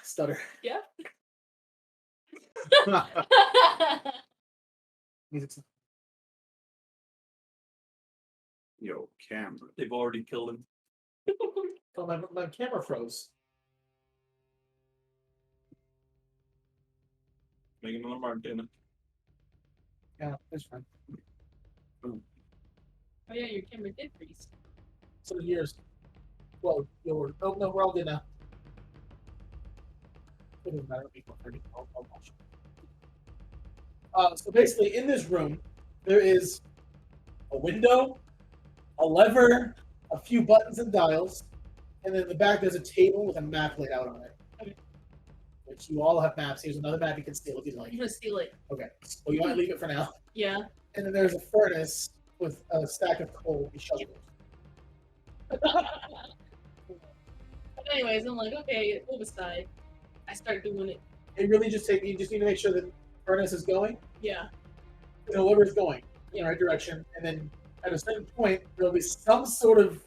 Stutter. Yeah. Music's Yo, camera. They've already killed him. oh, my camera froze. Making another mark, didn't it? Yeah, that's fine. Oh yeah, your camera did freeze. So yours. Well, yours. Oh no, we're all good now. It doesn't matter. I'll watch. So basically, in this room, there is a window, a lever, a few buttons and dials, and then in the back there's a table with a map laid out on it. Okay. Which you all have maps. Here's another map you can steal if you'd like. I'm gonna steal it. Okay. Well, you might leave it for now. Yeah. And then there's a furnace with a stack of coal and shovels. But anyways, I'm like, okay, move aside. I start doing it. It really just you just need to make sure that the furnace is going, Yeah. the lever is going in the right direction, and then at a certain point there'll be some sort of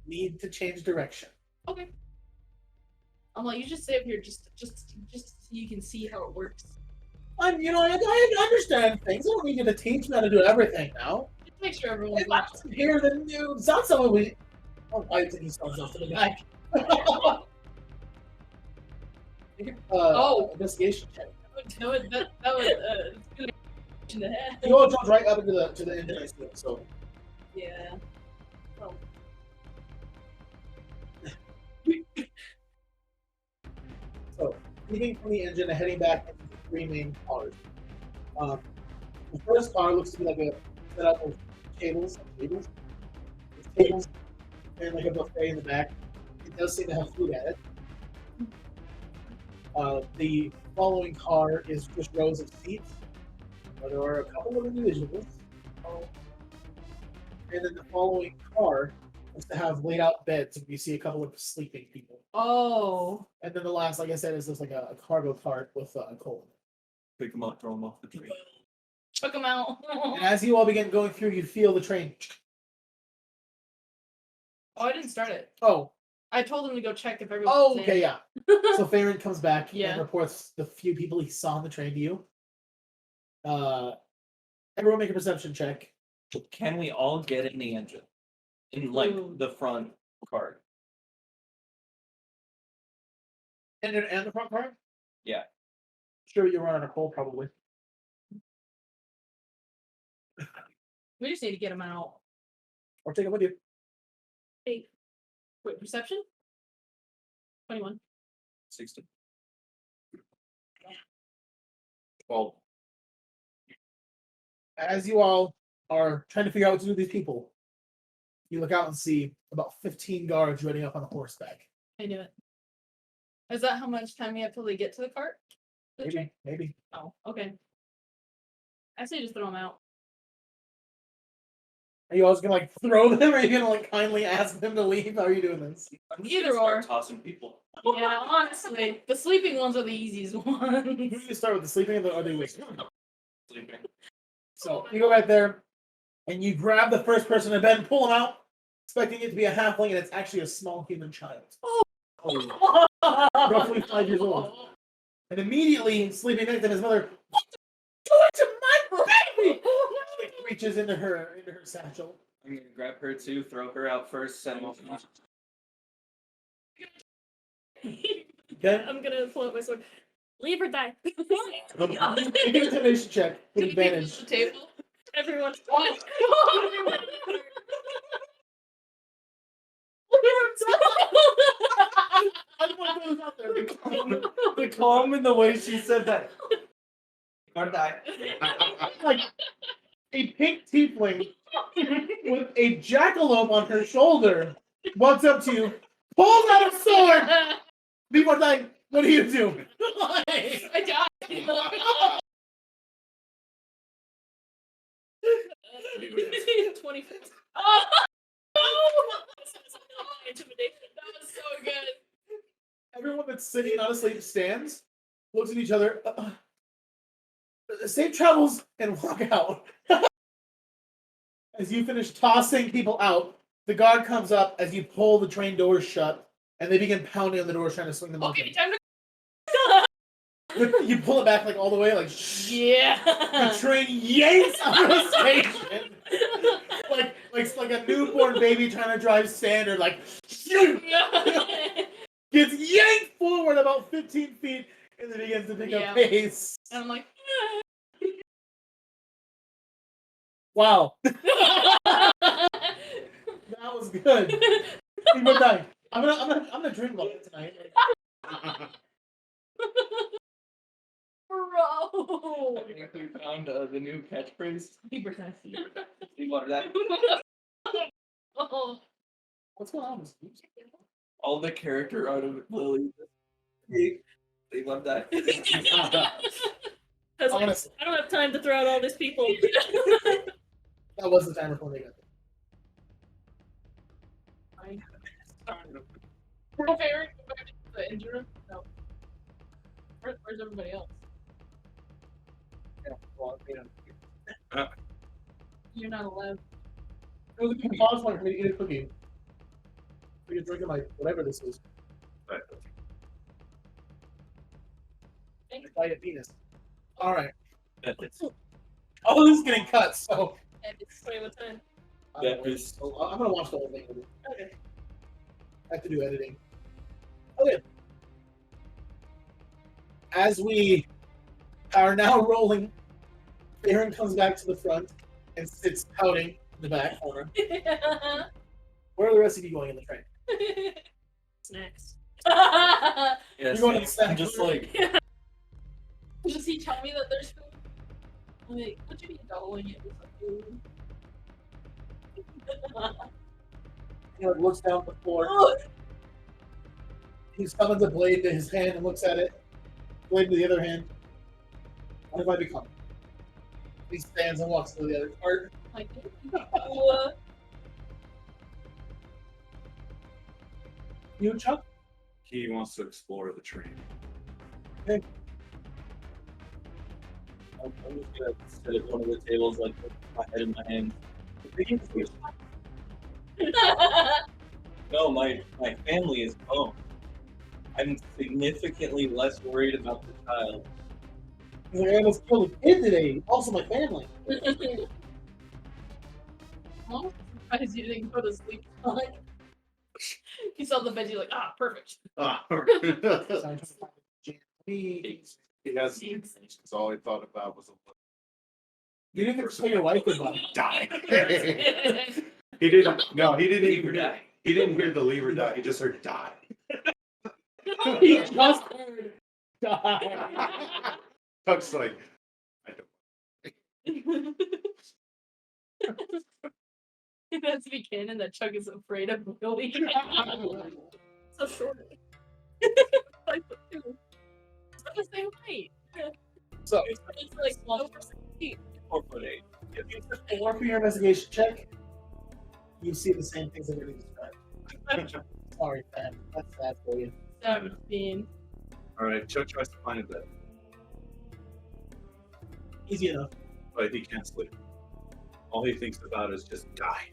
need to change direction. Okay. I'm like, you just stay up here just so you can see how it works. I understand things. I don't need you to teach me how to do everything now. Just make sure everyone's If I watching. wasn't here, then Zstatsa would be. Oh, why did he start Zstatsa the back? Investigation check. That was good in the head. You all jumped right up into the engine, I see, so Yeah. leaving from the engine and heading back into the three main cars. The first car looks to be like a setup of tables, and like a buffet in the back. It does seem to have food at it. The following car is just rows of seats. There are a couple of individuals. And then the following car looks to have laid out beds. You see a couple of sleeping people. Oh. And then the last, like I said, is just like a cargo cart with coal. Pick them up, throw them off the train. Took them out. And as you all begin going through, you feel the train. Oh, I didn't start it. Oh. I told him to go check if everyone Oh, was okay, in. yeah. So Feirien comes back Yeah. and reports the few people he saw on the train to you. Everyone make a perception check. Can we all get in the engine? In like Ooh. the front cart? And the front car? Yeah. Sure, you run on a coal, probably. We just need to get him out. Or take it with you. 8. Wait, perception? 21. 60. 12. As you all are trying to figure out what to do with these people, you look out and see about 15 guards riding up on a horseback. I knew it. Is that how much time we have till they get to the cart? The train? Maybe. Oh, okay. I say just throw them out. Are you all just gonna like throw them, or are you gonna like kindly ask them to leave? How are you doing this? I'm just Either gonna start or. tossing people. Yeah, honestly, the sleeping ones are the easiest Who ones. do you start with, the sleeping or the awake? Sleeping. So you go back there, and you grab the first person in bed and pull him out, expecting it to be a halfling, and it's actually a small human child. Roughly 5 years old. And immediately, sleeping next to his mother, "What you doing to my baby?" She reaches into her satchel. I'm gonna grab her too, throw her out first, send them off. Okay? I'm gonna pull out my sword. Leave or die. Make an intimidation check with advantage. The table. Everyone. I just want to throw this out there. The calm in the way she said that. Or die. Like a pink tiefling with a jackalope on her shoulder walks up to you, pulls out a sword. Before dying, what do you do? I died. 25. Intimidation. That was so good. Everyone that's sitting honestly stands, looks at each other, safe travels, and walk out. As you finish tossing people out, the guard comes up as you pull the train doors shut, and they begin pounding on the doors trying to swing them open. Okay, time to. You pull it back like all the way, like Yeah. the train yanks out of the station, like a newborn baby trying to drive standard, like gets yanked forward about 15 feet, and then begins to pick Yeah. up pace. And I'm like, Wow, that was good. Good night. I'm gonna drink about it tonight. bro. I think we found the new catchphrase. Vibrance. You water that. Oh. What's going on? All the character out of Lily. They love that. I was like, Honestly, I don't have time to throw out all these people. that was the timer before they got there. Okay, we're back to the engine room. No. Where's everybody else? You're not allowed. It was a good pause point for me to eat a cookie. We can drink it like whatever this is. Right. Diet penis. All right. It's Oh, this is getting cut, so And it's Wait, what time? That is- So I'm gonna watch the whole thing. Okay. I have to do editing. Okay. As we are now rolling, Aaron comes back to the front and sits pouting in the back corner. Where are the rest of you going in the train? Snacks. Yeah, You're going to same. the I'm just like, Does he tell me that there's food? I'm like, would you be doubling it with some food? He like, looks down at the floor. He summons a blade to his hand and looks at it. Blade to the other hand. What have I become? He stands and walks to the other part. Like, You, Chuck? He wants to explore the train. I'm just gonna sit at one of the tables, like with my head in my hands. No, my family is home. I'm significantly less worried about the child. He's like, I almost killed a kid today. Also, my family. I'm surprised you didn't go to sleep. Like, you saw the bed, you're like, perfect. He has. That's all he thought about was a You didn't get to tell your wife goodbye. die. He didn't. No, he didn't Leave or even. die. He didn't hear the leave or die. He just heard die. He just heard die. Tuck's like, I don't. That's to be canon that Chuck is afraid of Billy. So short. 5'2". It's not the same height. So, It's like over 6 feet. 4'8". or for your investigation check, you see the same things that are being described. Sorry, Fran. That's bad for you. 17. All right, Chuck tries to find a bed, Easy enough. but he can't sleep. All he thinks about is just die.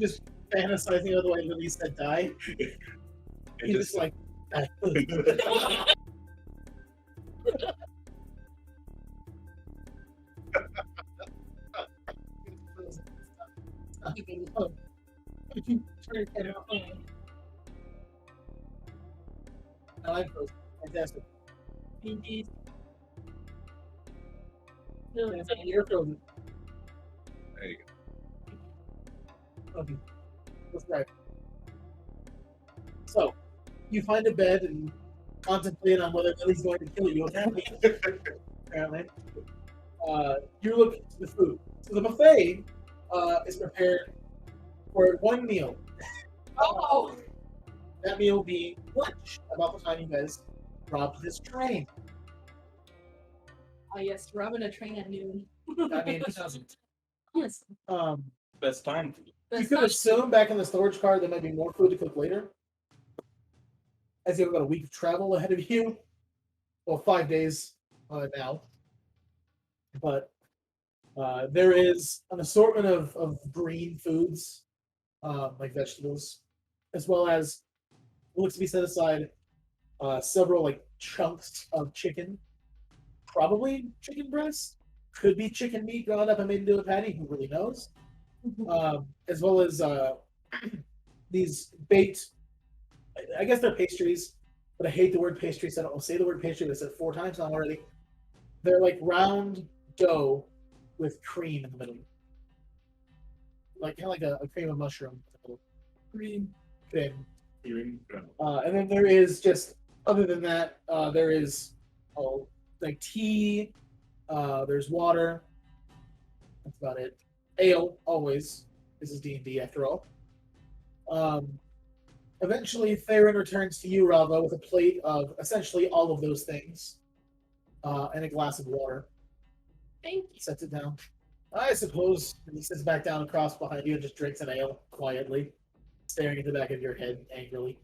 Just fantasizing of the way Lily said die. And He's just like, I'm frozen. Fantastic. Indeed. You're frozen. there you go. Okay. That's right. So, you find a bed and contemplate on whether Lily's going to kill you. Apparently. You look at the food. So the buffet is prepared for one meal. Oh! That meal will be lunch, about the time you guys robbed this train. Oh, yes, robbing a train at noon. I mean, it doesn't. Yes. Best time. You could assume back in the storage car there might be more food to cook later. As you have about a week of travel ahead of you. Well, 5 days now. But there is an assortment of green foods, like vegetables, as well as looks to be set aside several like chunks of chicken. Probably chicken breast. Could be chicken meat ground up and made into a patty. Who really knows? As well as these baked, I guess they're pastries, but I hate the word pastry, so I don't say the word pastry, but I said it 4 times now already. They're like round dough with cream in the middle. Like kind of like a cream of mushroom in the middle. Green. Thing. Hearing, And then there is just, other than that, there is like tea, there's water. That's about it. Ale, always. This is D&D after all. Eventually, Theron returns to you, Rava, with a plate of essentially all of those things and a glass of water. Thank you. Sets it down. I suppose and he sits back down across behind you and just drinks an ale quietly, staring at the back of your head angrily.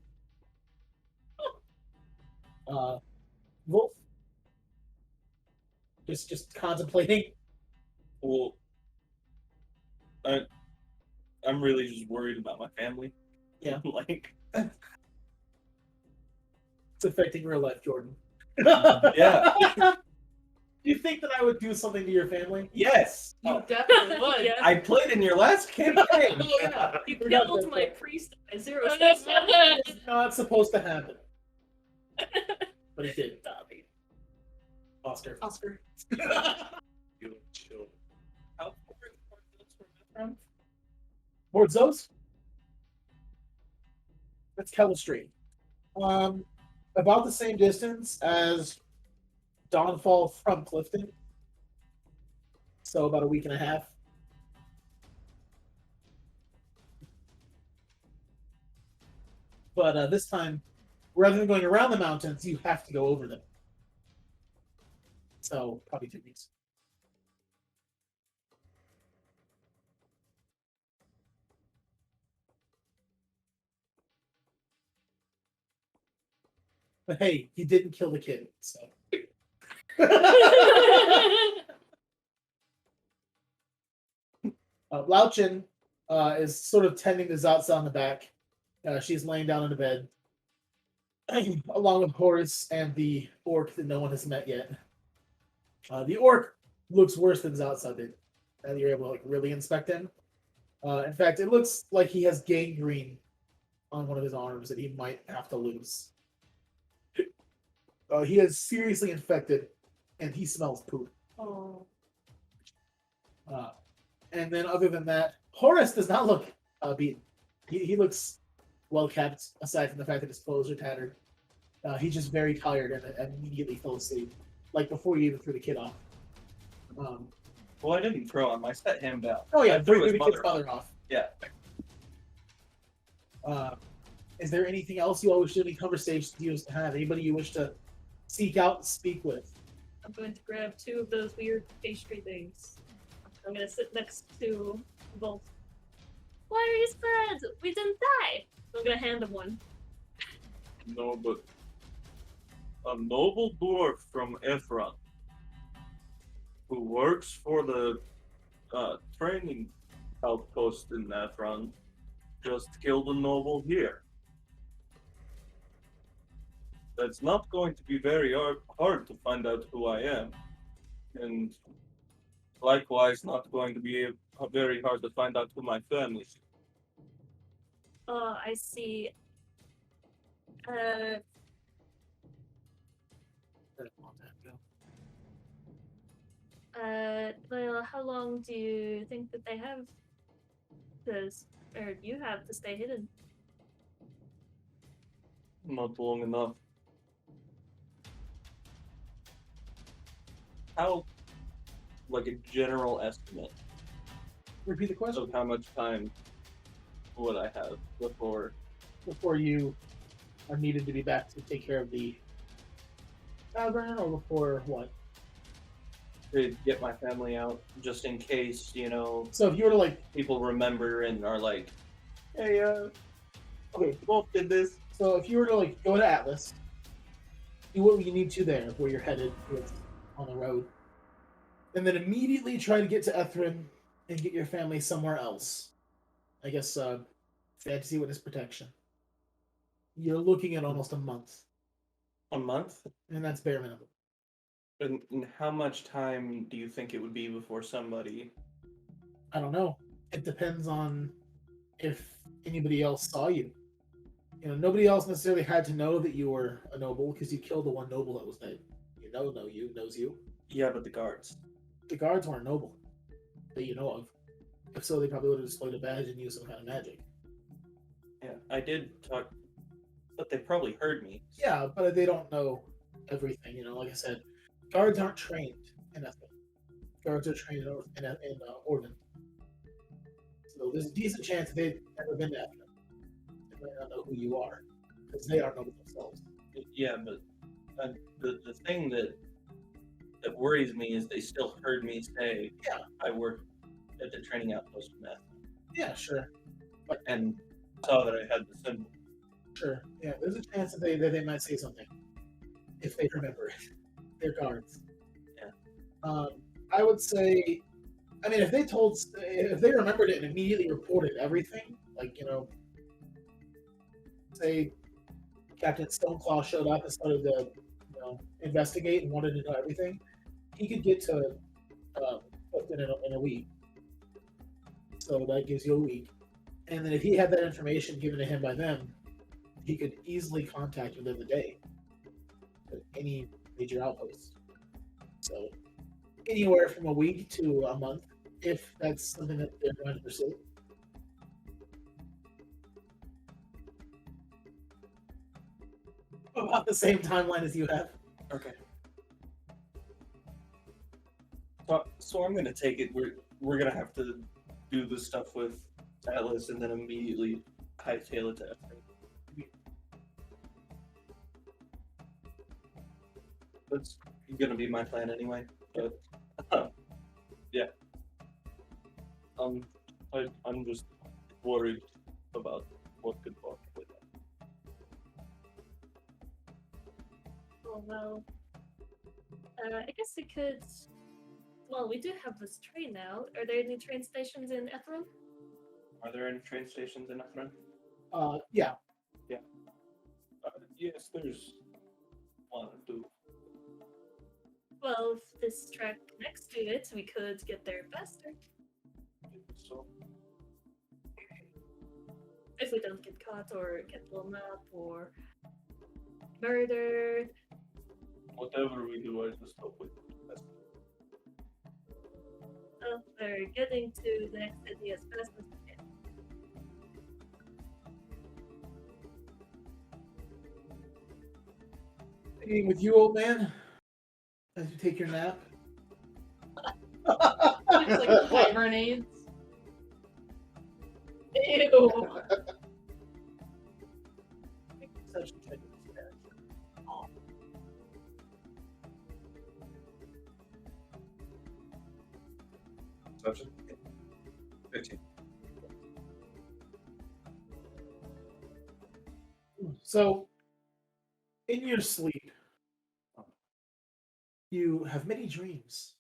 Wolf? Just contemplating. Well, I'm really just worried about my family. Yeah. Like, It's affecting real life, Jordan. yeah. Do you think that I would do something to your family? Yes. You definitely would. Yeah. I played in your last campaign. Oh, yeah. You Forgot killed that my part. priest by 0 It's not supposed to happen. But it did. Dobby. Oscar. Oscar. you chill. How far is Port Zose from? Port Zose? That's chemistry. about the same distance as Dawnfall from Clifton. So about a week and a half. But this time, rather than going around the mountains, you have to go over them. So probably 2 weeks. But hey, he didn't kill the kid, so. Laucion is sort of tending to Zstatsa on the back. She's laying down in the bed, along with Horus and the orc that no one has met yet. The orc looks worse than Zstatsa did. You're able to really inspect him. In fact, it looks like he has gangrene on one of his arms that he might have to lose. He is seriously infected, and he smells poop. Oh. And then other than that, Horus does not look beaten. He looks well kept, aside from the fact that his clothes are tattered. He's just very tired and immediately fell asleep, like before you even threw the kid off. Well, I didn't throw him. I set him down. Oh yeah, I threw the his kid's mother father off. Yeah. Is there anything else you all wish to any conversations you wish to have? Anybody you wish to seek out and speak with? I'm going to grab 2 of those weird pastry things. I'm going to sit next to Volt. Why are you sad? We didn't die. I'm going to hand him one. No, but a noble dwarf from Ephron who works for the training outpost in Ephron just killed a noble here. That's not going to be very hard to find out who I am. And likewise, not going to be very hard to find out who my family is. I see. Well, how long do you think that they have or you have to stay hidden? Not long enough. How, like a general estimate Repeat the question. Of how much time would I have before? Before you are needed to be back to take care of the tavern, or before what? to get my family out, just in case, So if you were to people remember and are like, hey, okay, Wolf did this. so if you were to go to Atlas, do what you need to there, where you're headed on the road, and then immediately try to get to Ethrin and get your family somewhere else. I guess fantasy witness protection. You're looking at almost a month, A month? and that's bare minimum. And how much time do you think it would be before somebody... I don't know. It depends on if anybody else saw you. Nobody else necessarily had to know that you were a noble because you killed the one noble that was dead. Knows you. Yeah, but the guards. The guards weren't noble that you know of. If so, they probably would have displayed a badge and used some kind of magic. Yeah, I did talk, but they probably heard me. Yeah, but they don't know everything. Like I said, guards aren't trained in Ethel. Guards are trained in Orvind. So there's a decent chance they've never been to Ethel. They might not know who you are because they aren't noble themselves. Yeah, but the thing that worries me is they still heard me say, Yeah. I work at the training outpost in Ethel, Yeah, sure. and saw that I had the symbol. Sure. Yeah, there's a chance that they might say something if they remember it. They're guards. Yeah. I would say, if they remembered it and immediately reported everything, say Captain Stoneclaw showed up and started to investigate and wanted to know everything, he could get to Clifton in a week. So that gives you a week. And then if he had that information given to him by them, he could easily contact you within the day at any major outpost. So anywhere from a week to a month, if that's something that they're going to pursue. the same timeline as you have. Okay. So I'm gonna take it. We're gonna have to do the stuff with Atlas and then immediately hightail it to Ephraim. That's gonna be my plan anyway. But yeah. I'm just worried about what could possibly happen. Oh well. I guess we could. Well, we do have this train now. Are there any train stations in Ethereum? Are there any train stations in Ephraim? Yeah. Yes, there's one or two. Well, if this track connects to it, we could get there faster. So If we don't get caught or get blown up or murdered. whatever we do, I just hope we do the best. Well, we're getting to the next city as fast as we can. Meeting with you, old man, as you take your nap. It's like hibernates. Ew! Perception check. Perception? 15. So, in your sleep, you have many dreams.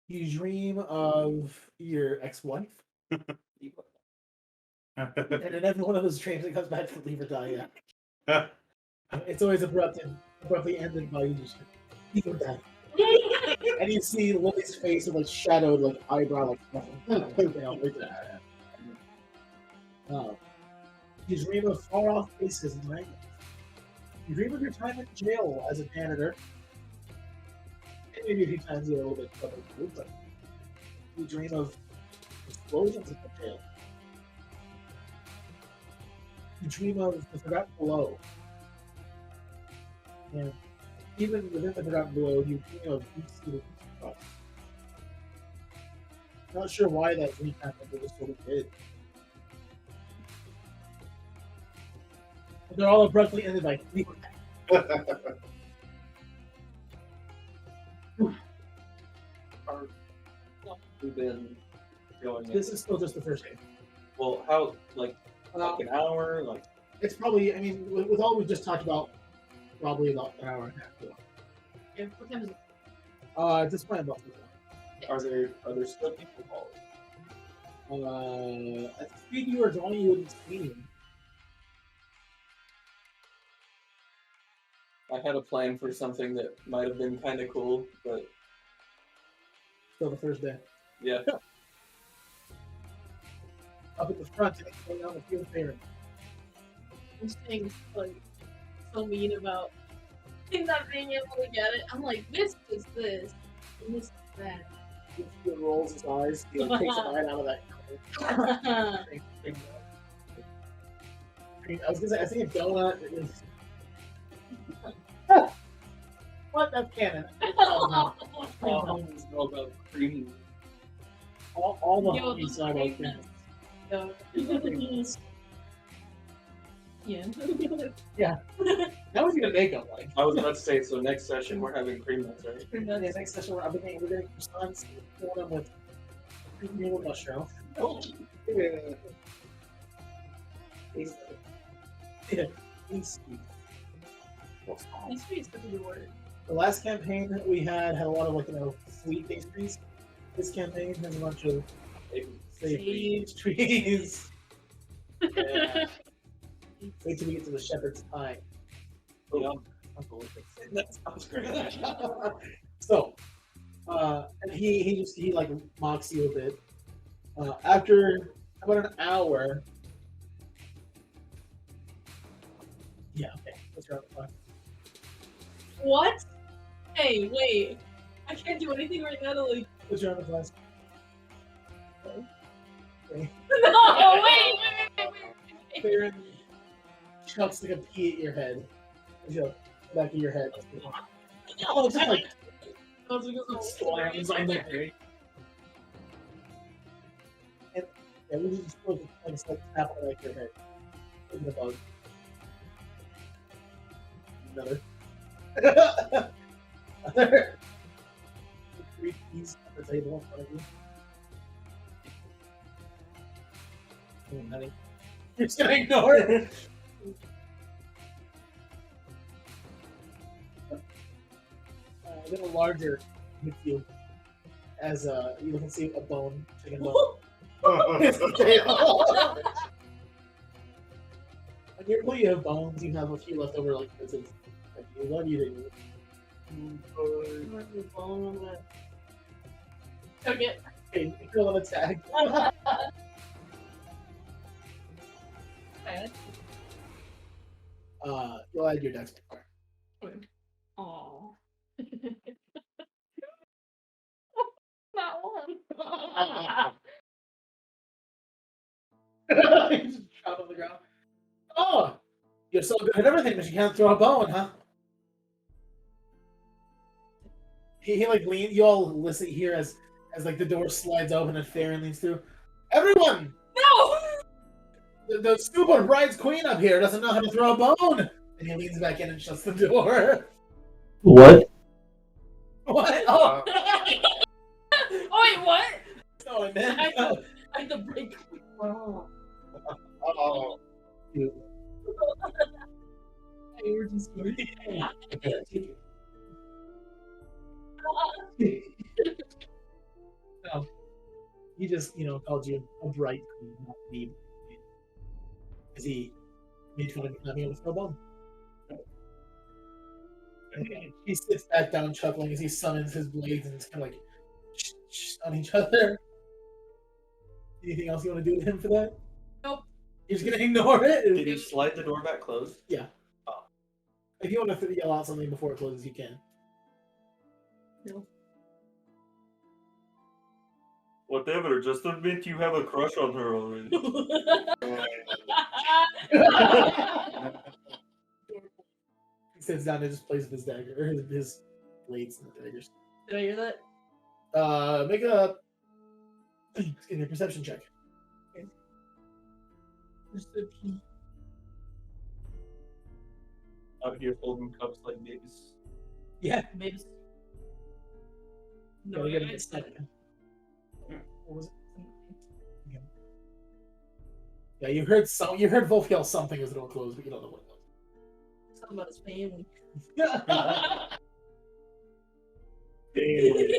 You dream of your ex-wife, and in every one of those dreams, it comes back to leave or die. Yeah, it's always abruptly ended by you just leave or die. And you see Lily's face with like shadowed like eyebrow, like that. You dream of far off places and dragons. You dream of your time in jail as a janitor. And maybe a few times you're a little bit troubled too, but you dream of explosions in the jail. You dream of the Forgotten Below. And even within the Forgotten Below, you dream of deep-seated trust. Not sure why that dream happened, but it just sort of did. But they're all abruptly ended by sleep. We've been going. This is still just the first day. Well, how like an hour? Like It's probably, I mean, with all we just talked about, probably about an hour and a half. Yeah, what time is it? At this point, about 3 are there still people following? At the speed you are going, you wouldn't see him. I had a plan for something that might have been kind of cool, but Still the first day. yeah. Up at the front, and it's going on the field fair. This thing's like so mean about not being able to get it. I'm like, this is this, and this is that. He rolls his eyes. He like, takes a bite out of that. I was gonna say, I think a donut is. What? That's canon. It's all about creamy. All the Yo, hockey those side of cream things. Yeah. That was gonna make up like. I was about to say, so next session we're having cream nuts, right? Yeah, next session we're getting croissants, fill them with creamy mushroom. Oh. Yeah. Tasty. Pastry is such a good word. The last campaign that we had a lot of sweet pastries. This campaign has a bunch of savory pastries. Yeah. Wait till we get to the shepherd's pie. Yeah. That sounds great. So, and he like mocks you a bit. After about an hour. Yeah. Okay. Let's wrap it up. What? Hey, wait. I can't do anything right now to like. What's your other class? Okay. No, wait. Farron chucks like a pea at your head. You know, back of your head. Oh, it's just like slams on the grate. And yeah, we just put like a slight tap on the back of your head. Look at the bug. Another. Another. 3 keys on the table in front of you. Honey. You're just gonna ignore it. A little larger with you, as you can see a bone, chicken bone. On your plate, you have bones. You have a few left over, like this is. Like, you love eating. Okay. Okay, roll an attack. You'll add your dex modifier. Aww. That one. You just drop on the ground. Oh, you're so good at everything, but you can't throw a bone, huh? He like lean. You all listen here as like the door slides open and Feirien leans through. Everyone, No! the stupid bride's queen up here doesn't know how to throw a bone. And he leans back in and shuts the door. What? What? Oh. Oh wait, what? No, I meant. I had to break. Oh. You were just going. No. He just, called you a bright queen, not me. Because he made fun of you not being able to throw a bone. He sits back down chuckling as he summons his blades and it's kind of like on each other. Anything else you want to do to him for that? Nope. You're just gonna ignore it? Did you slide the door back closed? Yeah. Oh. If you want to yell out something before it closes, you can. No. Whatever, just admit you have a crush on her already. He sits down and just plays with his dagger, or his blades and the daggers. Did I hear that? Make a perception check. Perception. Out here holding cups like babies. Yeah. Maybe. No, No, you gotta I get said stuck. What was it? Yeah, you heard Wolf yell something as the door closed, but you don't know what it was. something about his family.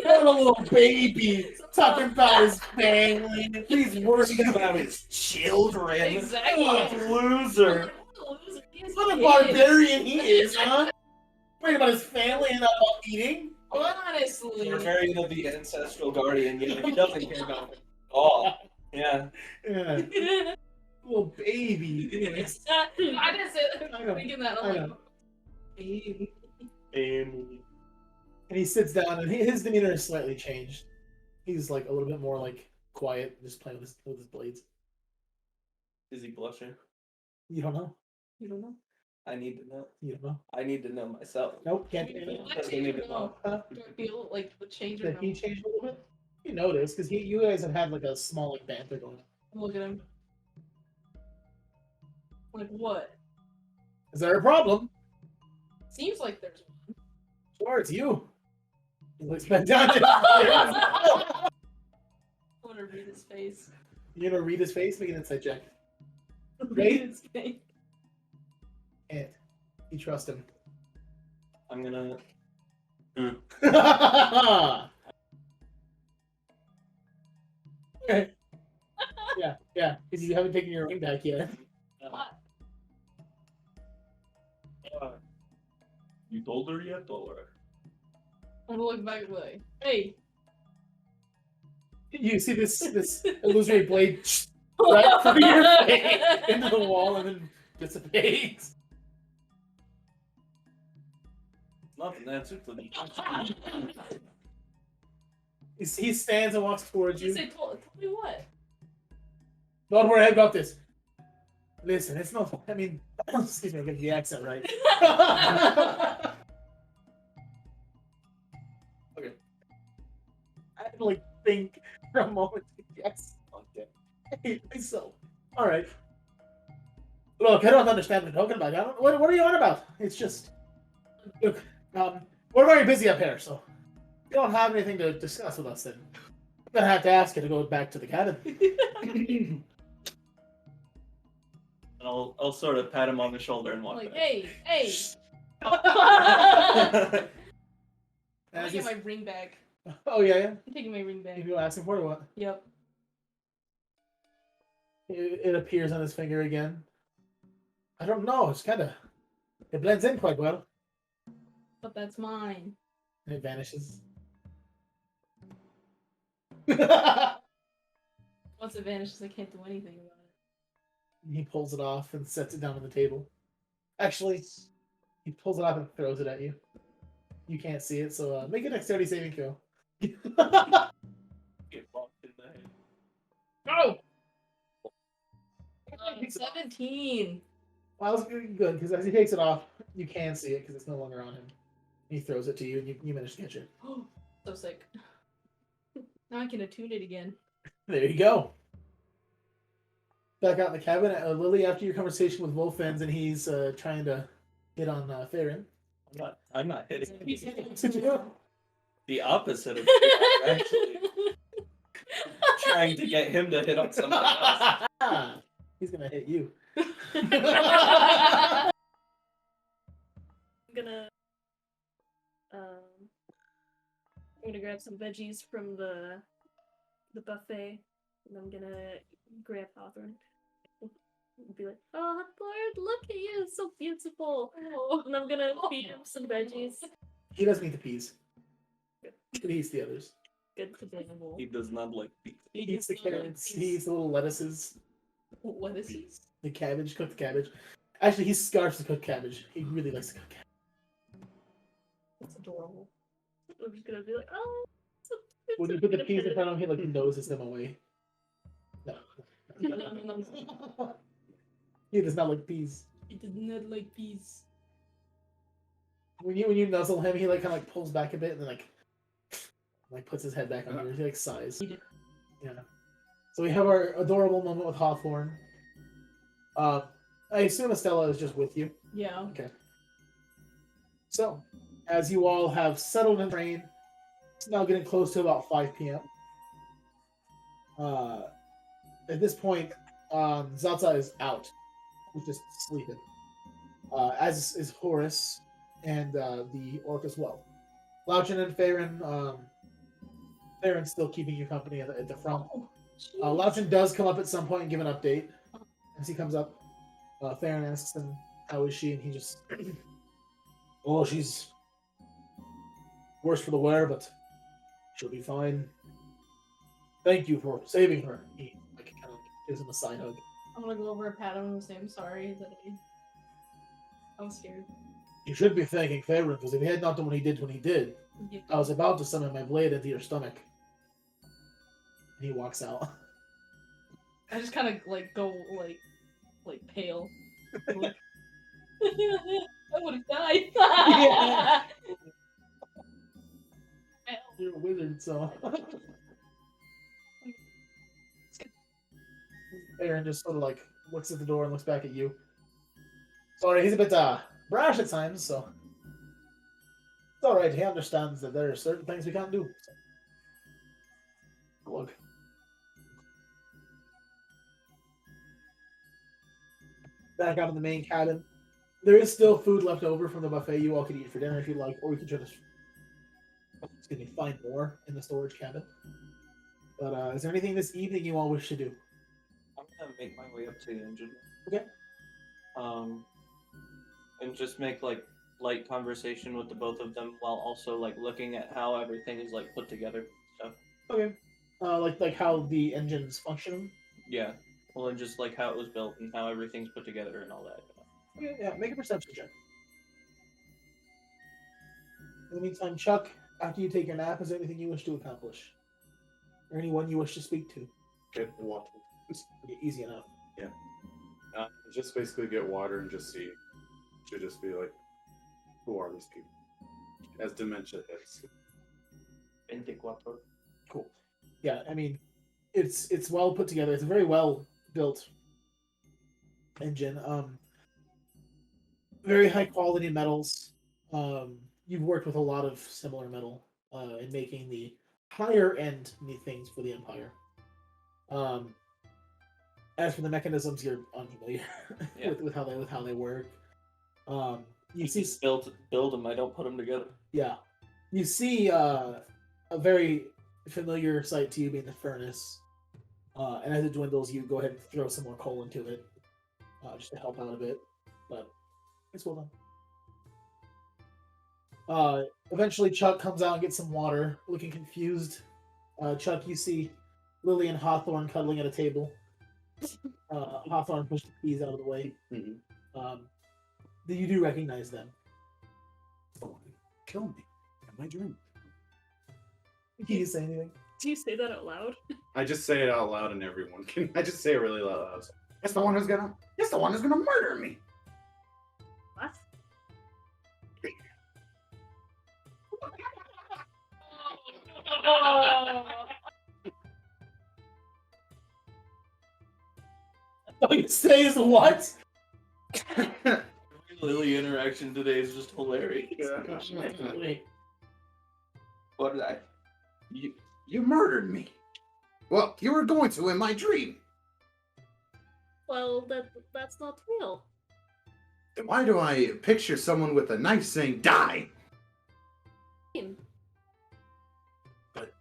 What a little baby talking about his family. He's worrying about his children. Exactly. What a loser. He's What a kid. barbarian he is, huh? Worrying about his family and not about eating. What? Honestly. Barbarian of the ancestral guardian, he doesn't care about it at all. Yeah. Yeah. Little baby. Anyways. I didn't say that. I know. Thinking that. I I'm know. like, baby. Amy. And he sits down, and his demeanor is slightly changed. He's like a little bit more like quiet, just playing with his blades. Is he blushing? You don't know. You don't know. I need to know. You don't know. I need to know myself. Nope, can't do Do it. I change or no? Huh? Do I feel like the change or Did no? he change a little bit? You noticed because you guys have had like a small like banter going. Look at him. Like what? Is there a problem? Seems like there's one. Sure, it's you. He looks back down. I want to read his face. You gonna read his face? Make an insight check. Read his face. And you trust him. I'm gonna. Okay. Yeah, because you haven't taken your ring back yet. You told her yet, or? I'm gonna look back away. Hey. You see this illusory blade right through your face into the wall and then dissipates. Not an answer to the He stands and walks towards You you. say, tell me what? Don't worry, I got this. Listen, it's not. I mean, Excuse me, I get the accent right. Okay. I had to like think for a moment. Yes. Okay. I hate myself. All right. Look, I don't understand what you're talking about. What are you on about? It's just. Look, we're very busy up here, so you don't have anything to discuss with us. Then I'm gonna have to ask you to go back to the cabin. And I'll sort of pat him on the shoulder and walk Like, back. hey. As I get he's- my ring back. Oh yeah. I'm taking my ring You back. go asking for it or what? Yep. It appears on his finger again. I don't know. It's kind of. It blends in quite well. But that's mine. And it vanishes. Once it vanishes, I can't do anything about it. He pulls it off and sets it down on the table. Actually, he pulls it off and throws it at you. You can't see it, so make a dexterity saving throw. Get bonked in the head. Go! 17. Well, that was good, because as he takes it off, you can see it because it's no longer on him. He throws it to you, and you manage to catch it. So sick. Now I can attune it again. There you go. Back out in the cabin, Lily, after your conversation with Wolfens, and he's trying to hit on Feirien. I'm not hitting He's him. hitting to you. The opposite of I'm actually trying to get him to hit on someone else. He's gonna hit you. I'm gonna grab some veggies from the buffet, and I'm gonna grab Hawthorne. And be like, oh, Lord, look at you, it's so beautiful. And I'm gonna feed him some veggies. He doesn't eat the peas. But he eats the others. Good to animal. He does not like pizza. He eats the carrots. He eats the little lettuces. What is he? The cabbage, cooked cabbage. Actually, he scarfs the cooked cabbage. He really likes the cooked cabbage. That's adorable. I'm just gonna be like, oh, When you put the peas in front of him, he like noses them away. No. He does not like peas. He does not like peas. When you nuzzle him, he like kind of like pulls back a bit and then like puts his head back on yours. He like sighs. Yeah. So we have our adorable moment with Hawthorne. I assume Estella is just with you. Yeah. Okay. So, as you all have settled in train, it's now getting close to about 5 p.m. At this point, Zstatsa is out. He's just sleeping. As is Horus and the orc as well. Laucion and Feirien, Feirien's still keeping you company at the front. Laucion does come up at some point and give an update. As he comes up, Feirien asks him, how is she? And he just, oh, she's worse for the wear, but she'll be fine. Thank you for saving her. He like kind of gives him a side hug. I'm gonna go over and pat him and say I'm sorry that I was scared. You should be thanking Feirien, because if he had not done what he did, Yeah. I was about to summon my blade into your stomach. And he walks out. I just kind of like go like pale. Like, I would have died. You're a wizard, so. Feirien just sort of like looks at the door and looks back at you. Sorry, he's a bit brash at times, so. It's alright, he understands that there are certain things we can't do. So. Look. Back out in the main cabin. There is still food left over from the buffet you all could eat for dinner if you like, or you can try to find more in the storage cabin. But is there anything this evening you all wish to do? I'm gonna make my way up to the engine. Okay. And just make like light conversation with the both of them while also like looking at how everything is like put together. So Okay. Like how the engine's functioning. yeah, well, and just like how it was built and how everything's put together and all that. Okay, yeah, make a perception check. In the meantime, Chuck, after you take your nap, is there anything you wish to accomplish? Or anyone you wish to speak to? Okay, I want to. Okay, easy enough. Yeah. Just basically get water and just see. Should just be like, who are these people? As dementia hits. 24. Cool. Yeah, I mean, it's well put together. It's a very well built engine. Very high quality metals. You've worked with a lot of similar metal in making the higher end things for the Empire. As for the mechanisms, you're unfamiliar with how they work. You see, build them. I don't put them together. yeah, you see a very familiar sight to you being the furnace. And as it dwindles, you go ahead and throw some more coal into it, just to help out a bit. But it's well done. Eventually, Chuck comes out and gets some water, looking confused. Chuck, you see Lily and Hawthorne cuddling at a table. Hawthorne pushed the peas out of the way. Mm-hmm. You do recognize them. Oh, kill me. In my dream. Can you say anything? Do you say that out loud? I just say it out loud and everyone can. I just say it really loud. It's the one who's gonna murder me. What? All you say is what? Lily interaction today is just hilarious. What did I? You murdered me. Well, you were going to in my dream. Well, that's not real. Then why do I picture someone with a knife saying "die"? But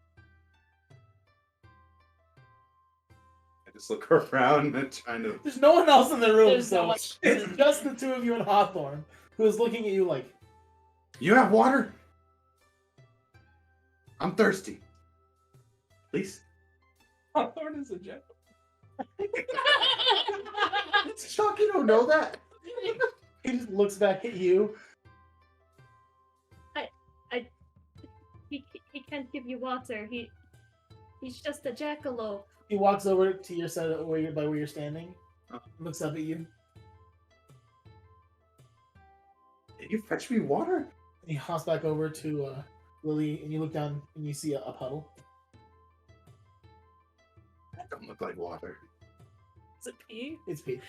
I just look around and trying to. There's no one else in the room, There's so no one. it's just the two of you and Hawthorne, who is looking at you like, You have water? I'm thirsty. Please. Hawthorne is a jackal. It's shock you don't know that. he just looks back at you. He can't give you water. He's just a jackalope. He walks over to your side of where you're standing, looks up at you, Did you fetch me water? and he hops back over to Lily, and you look down and you see a puddle. That don't look like water. Is it pee? It's pee.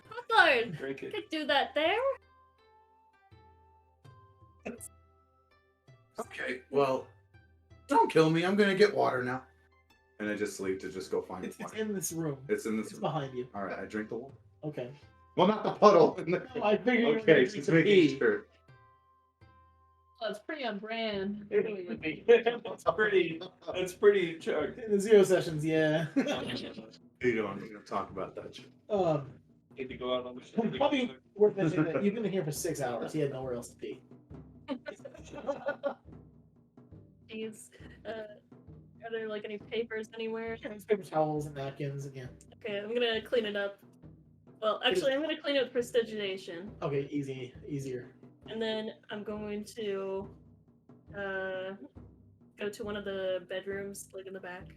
Hawthorne! Drink You it. could do that there. Okay, well, don't kill me. I'm gonna get water now. And I just leave to just go find It's water. in this room. It's in this It's room. behind you. All right, I drink the water. Okay. Well, not the puddle. No, I figured you were Okay, gonna drink just some making pee. sure. Well, it's pretty on brand. It's pretty. It's pretty. In the 0 sessions, yeah. You don't need to talk about that shit. Need to go out on the Probably worth mentioning that you've been here for 6 hours. He had nowhere else to be. Jeez. Are there like any papers anywhere? Paper towels and napkins, and yeah. Okay, I'm gonna clean it up. Well, actually, I'm gonna clean it with prestidigitation. Okay, easier. And then I'm going to go to one of the bedrooms, like in the back.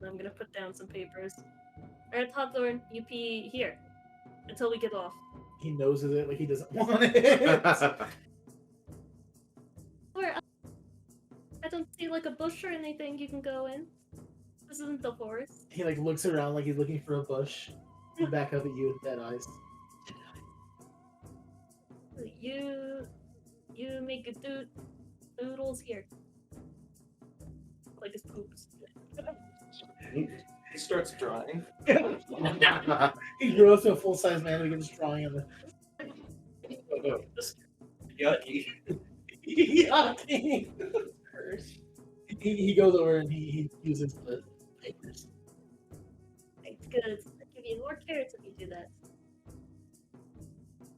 And I'm gonna put down some papers. Alright, Hawthorne, you pee here. Until we get off. He noses it like he doesn't want it. Or I don't see like a bush or anything you can go in. This isn't the forest. He like looks around like he's looking for a bush. And back up at you with dead eyes. You make a doodles here. Like his poops. He starts drawing. He grows to a full-size man and begins drawing on the. Yucky. Yucky. He goes over and he uses the papers. It's good. I'll give you more carrots if you do that.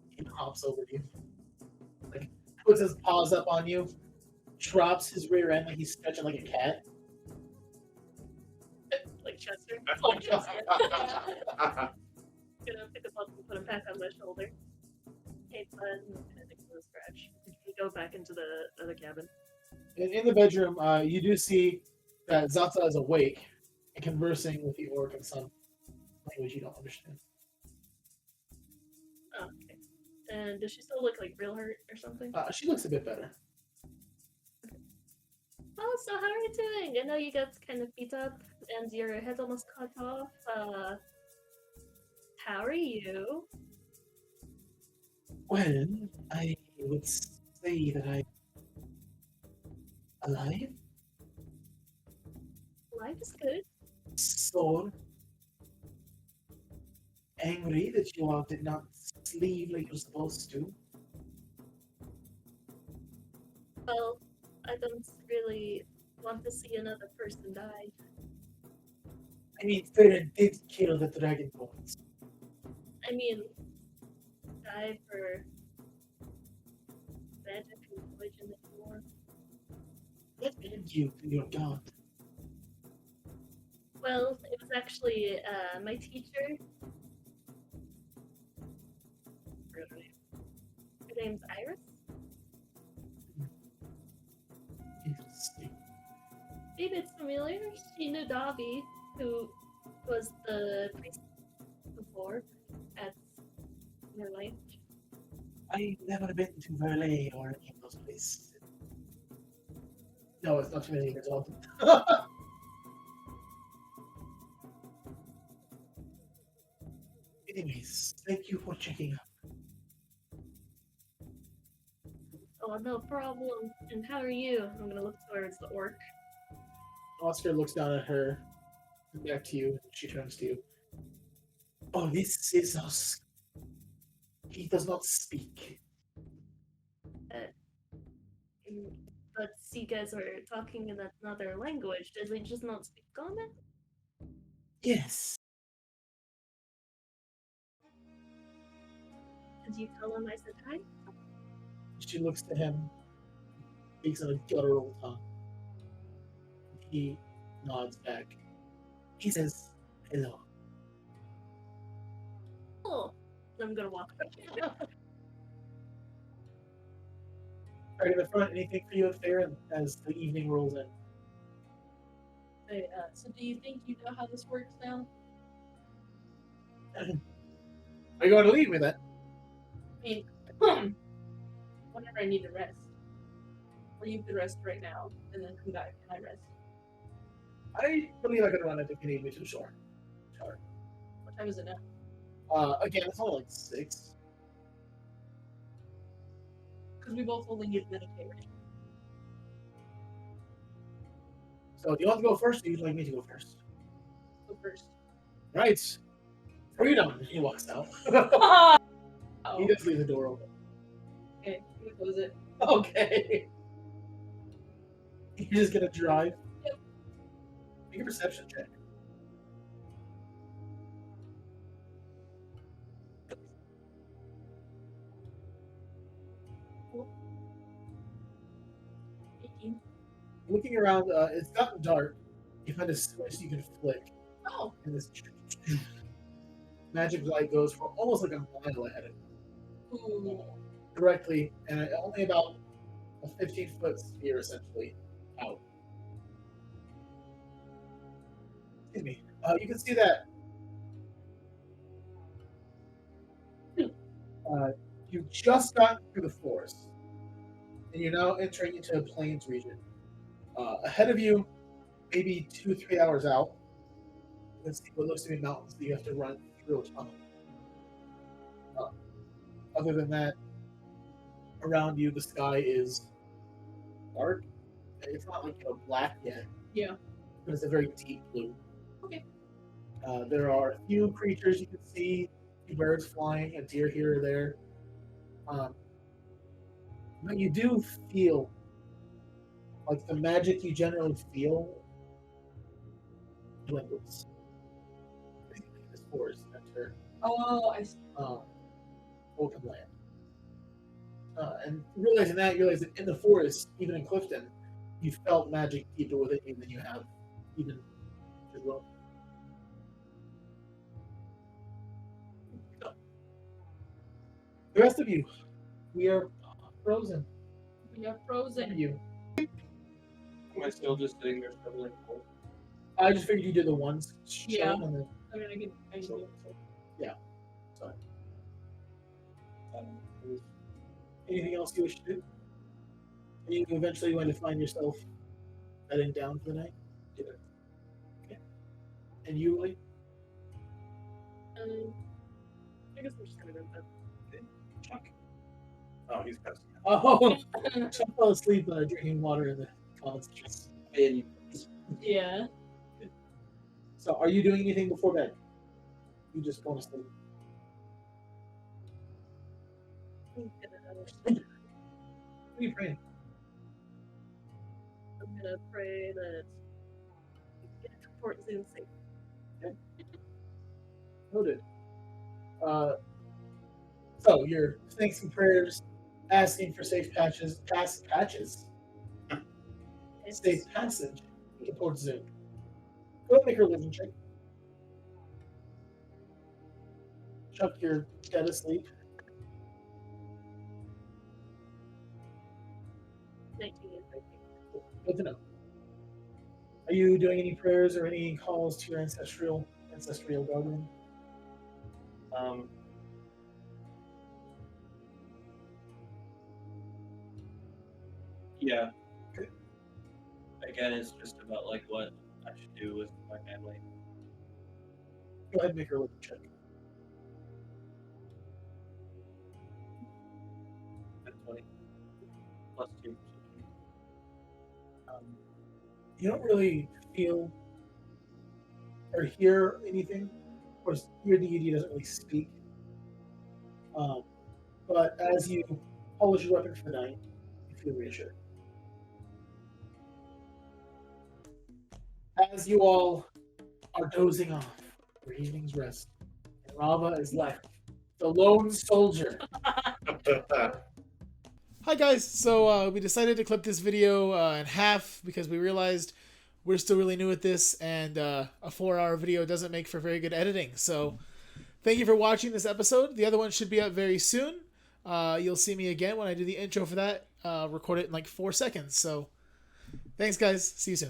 He hops over to you. Like, puts his paws up on you, drops his rear end like he's stretching like a cat. Like Chester. Like Chester. Gonna pick him up and put him back on my shoulder. Hey, bud. And give him a scratch. You go back into the other cabin. In the bedroom, you do see that Zstatsa is awake and conversing with the orc and son. language you don't understand. Oh, okay. And does she still look like real hurt or something? She looks a bit better. Oh, so how are you doing? I know you got kind of beat up and your head almost cut off. How are you? Well, I would say that I'm alive, Life is good. sore, angry that you all did not sleep like you're supposed to. Well, I don't really want to see another person die. I mean, Feirien did kill the dragon boys. I mean, die for magic and religion anymore. What led you to your god? Well, it was actually my teacher. Really? Her name's Iris. Interesting. Maybe it's familiar. She knew Davi, who was the priest before at her life. I've never been to Verlay or any of those places. No, it's not too many years old. Anyways, thank you for checking up. Oh, no problem. And how are you? I'm gonna look towards the orc. Oscar looks down at her, and back to you, and she turns to you. Oh, this is us. He does not speak. But you guys were talking in another language. Does he just not speak common? Yes. Did you tell him I said hi? She looks to him, speaks in a guttural tongue. He nods back. He says, hello. Oh, I'm gonna walk away. Right in the front, anything for you up there as the evening rolls in? Hey, so do you think you know how this works now? Are you going to leave me then? I mean, whenever I need to rest. Or you could rest right now, and then come back and I rest. I believe I could run it if you need me to, sure. Sure. What time is it now? Again, it's only like 6. Because we both only need to meditate right now. So do you want to go first, or would you like me to go first? Go first. Right. Freedom! He walks out. Oh. He does leave the door open. Okay, I'm gonna close it. Okay. You're just gonna drive? Yep. Make a perception check. Looking around, it's gotten dark. You find a switch you can flick, Oh, and this magic light goes for almost like a mile ahead of you. ooh. Directly, and only about a 15-foot sphere, essentially, out. Excuse me. You can see that you just got through the forest, and you're now entering into a plains region. Ahead of you, maybe 2-3 hours out, you can see what looks to be mountains that you have to run through a tunnel. Other than that, around you, the sky is dark. It's not like black yet. Yeah. But it's a very deep blue. Okay. There are a few creatures you can see, a few birds flying, a deer here or there. But you do feel like the magic you generally feel dwindles. This forest enter Oh, I see. open land. And realizing that, you realize that in the forest, even in Clifton, you felt magic deeper within you than you have even your room. The rest of you, we are frozen. We are What are frozen. you? Am I still just sitting there struggling? I just figured you did the ones show Yeah. and then I mean, I can So- do it. Yeah. So, anything else you wish to do? And you eventually going to find yourself heading down for the night? Yeah. Okay. And you, Lee? I guess I'm just gonna go to bed. Chuck? Oh, he's passing out. Oh, Chuck fell asleep drinking water in the clouds. In Yeah. So, are you doing anything before bed? You just going to sleep? I'm What are you praying? gonna pray that we get to Port Zose safe. Noted. So your thanks and prayers, asking for safe patches, safe passage to Port Zose. Go ahead and make her religion check. Chuck, you're dead asleep. 19 and 13. Good to know. Are you doing any prayers or any calls to your ancestral guardian? Yeah. Again, it's just about like what I should do with my family. Go ahead and make her religion check. At 20 plus 2. You don't really feel or hear anything. Of course, your deity doesn't really speak. But as you polish your weapon for the night, you feel reassured. As you all are dozing off for evening's rest, and Rava is left, the lone soldier. Hi guys, so we decided to clip this video in half because we realized we're still really new at this, and a 4-hour video doesn't make for very good editing. So thank you for watching this episode. The other one should be up very soon. You'll see me again when I do the intro for that. Record it in like 4 seconds. So thanks guys, see you soon.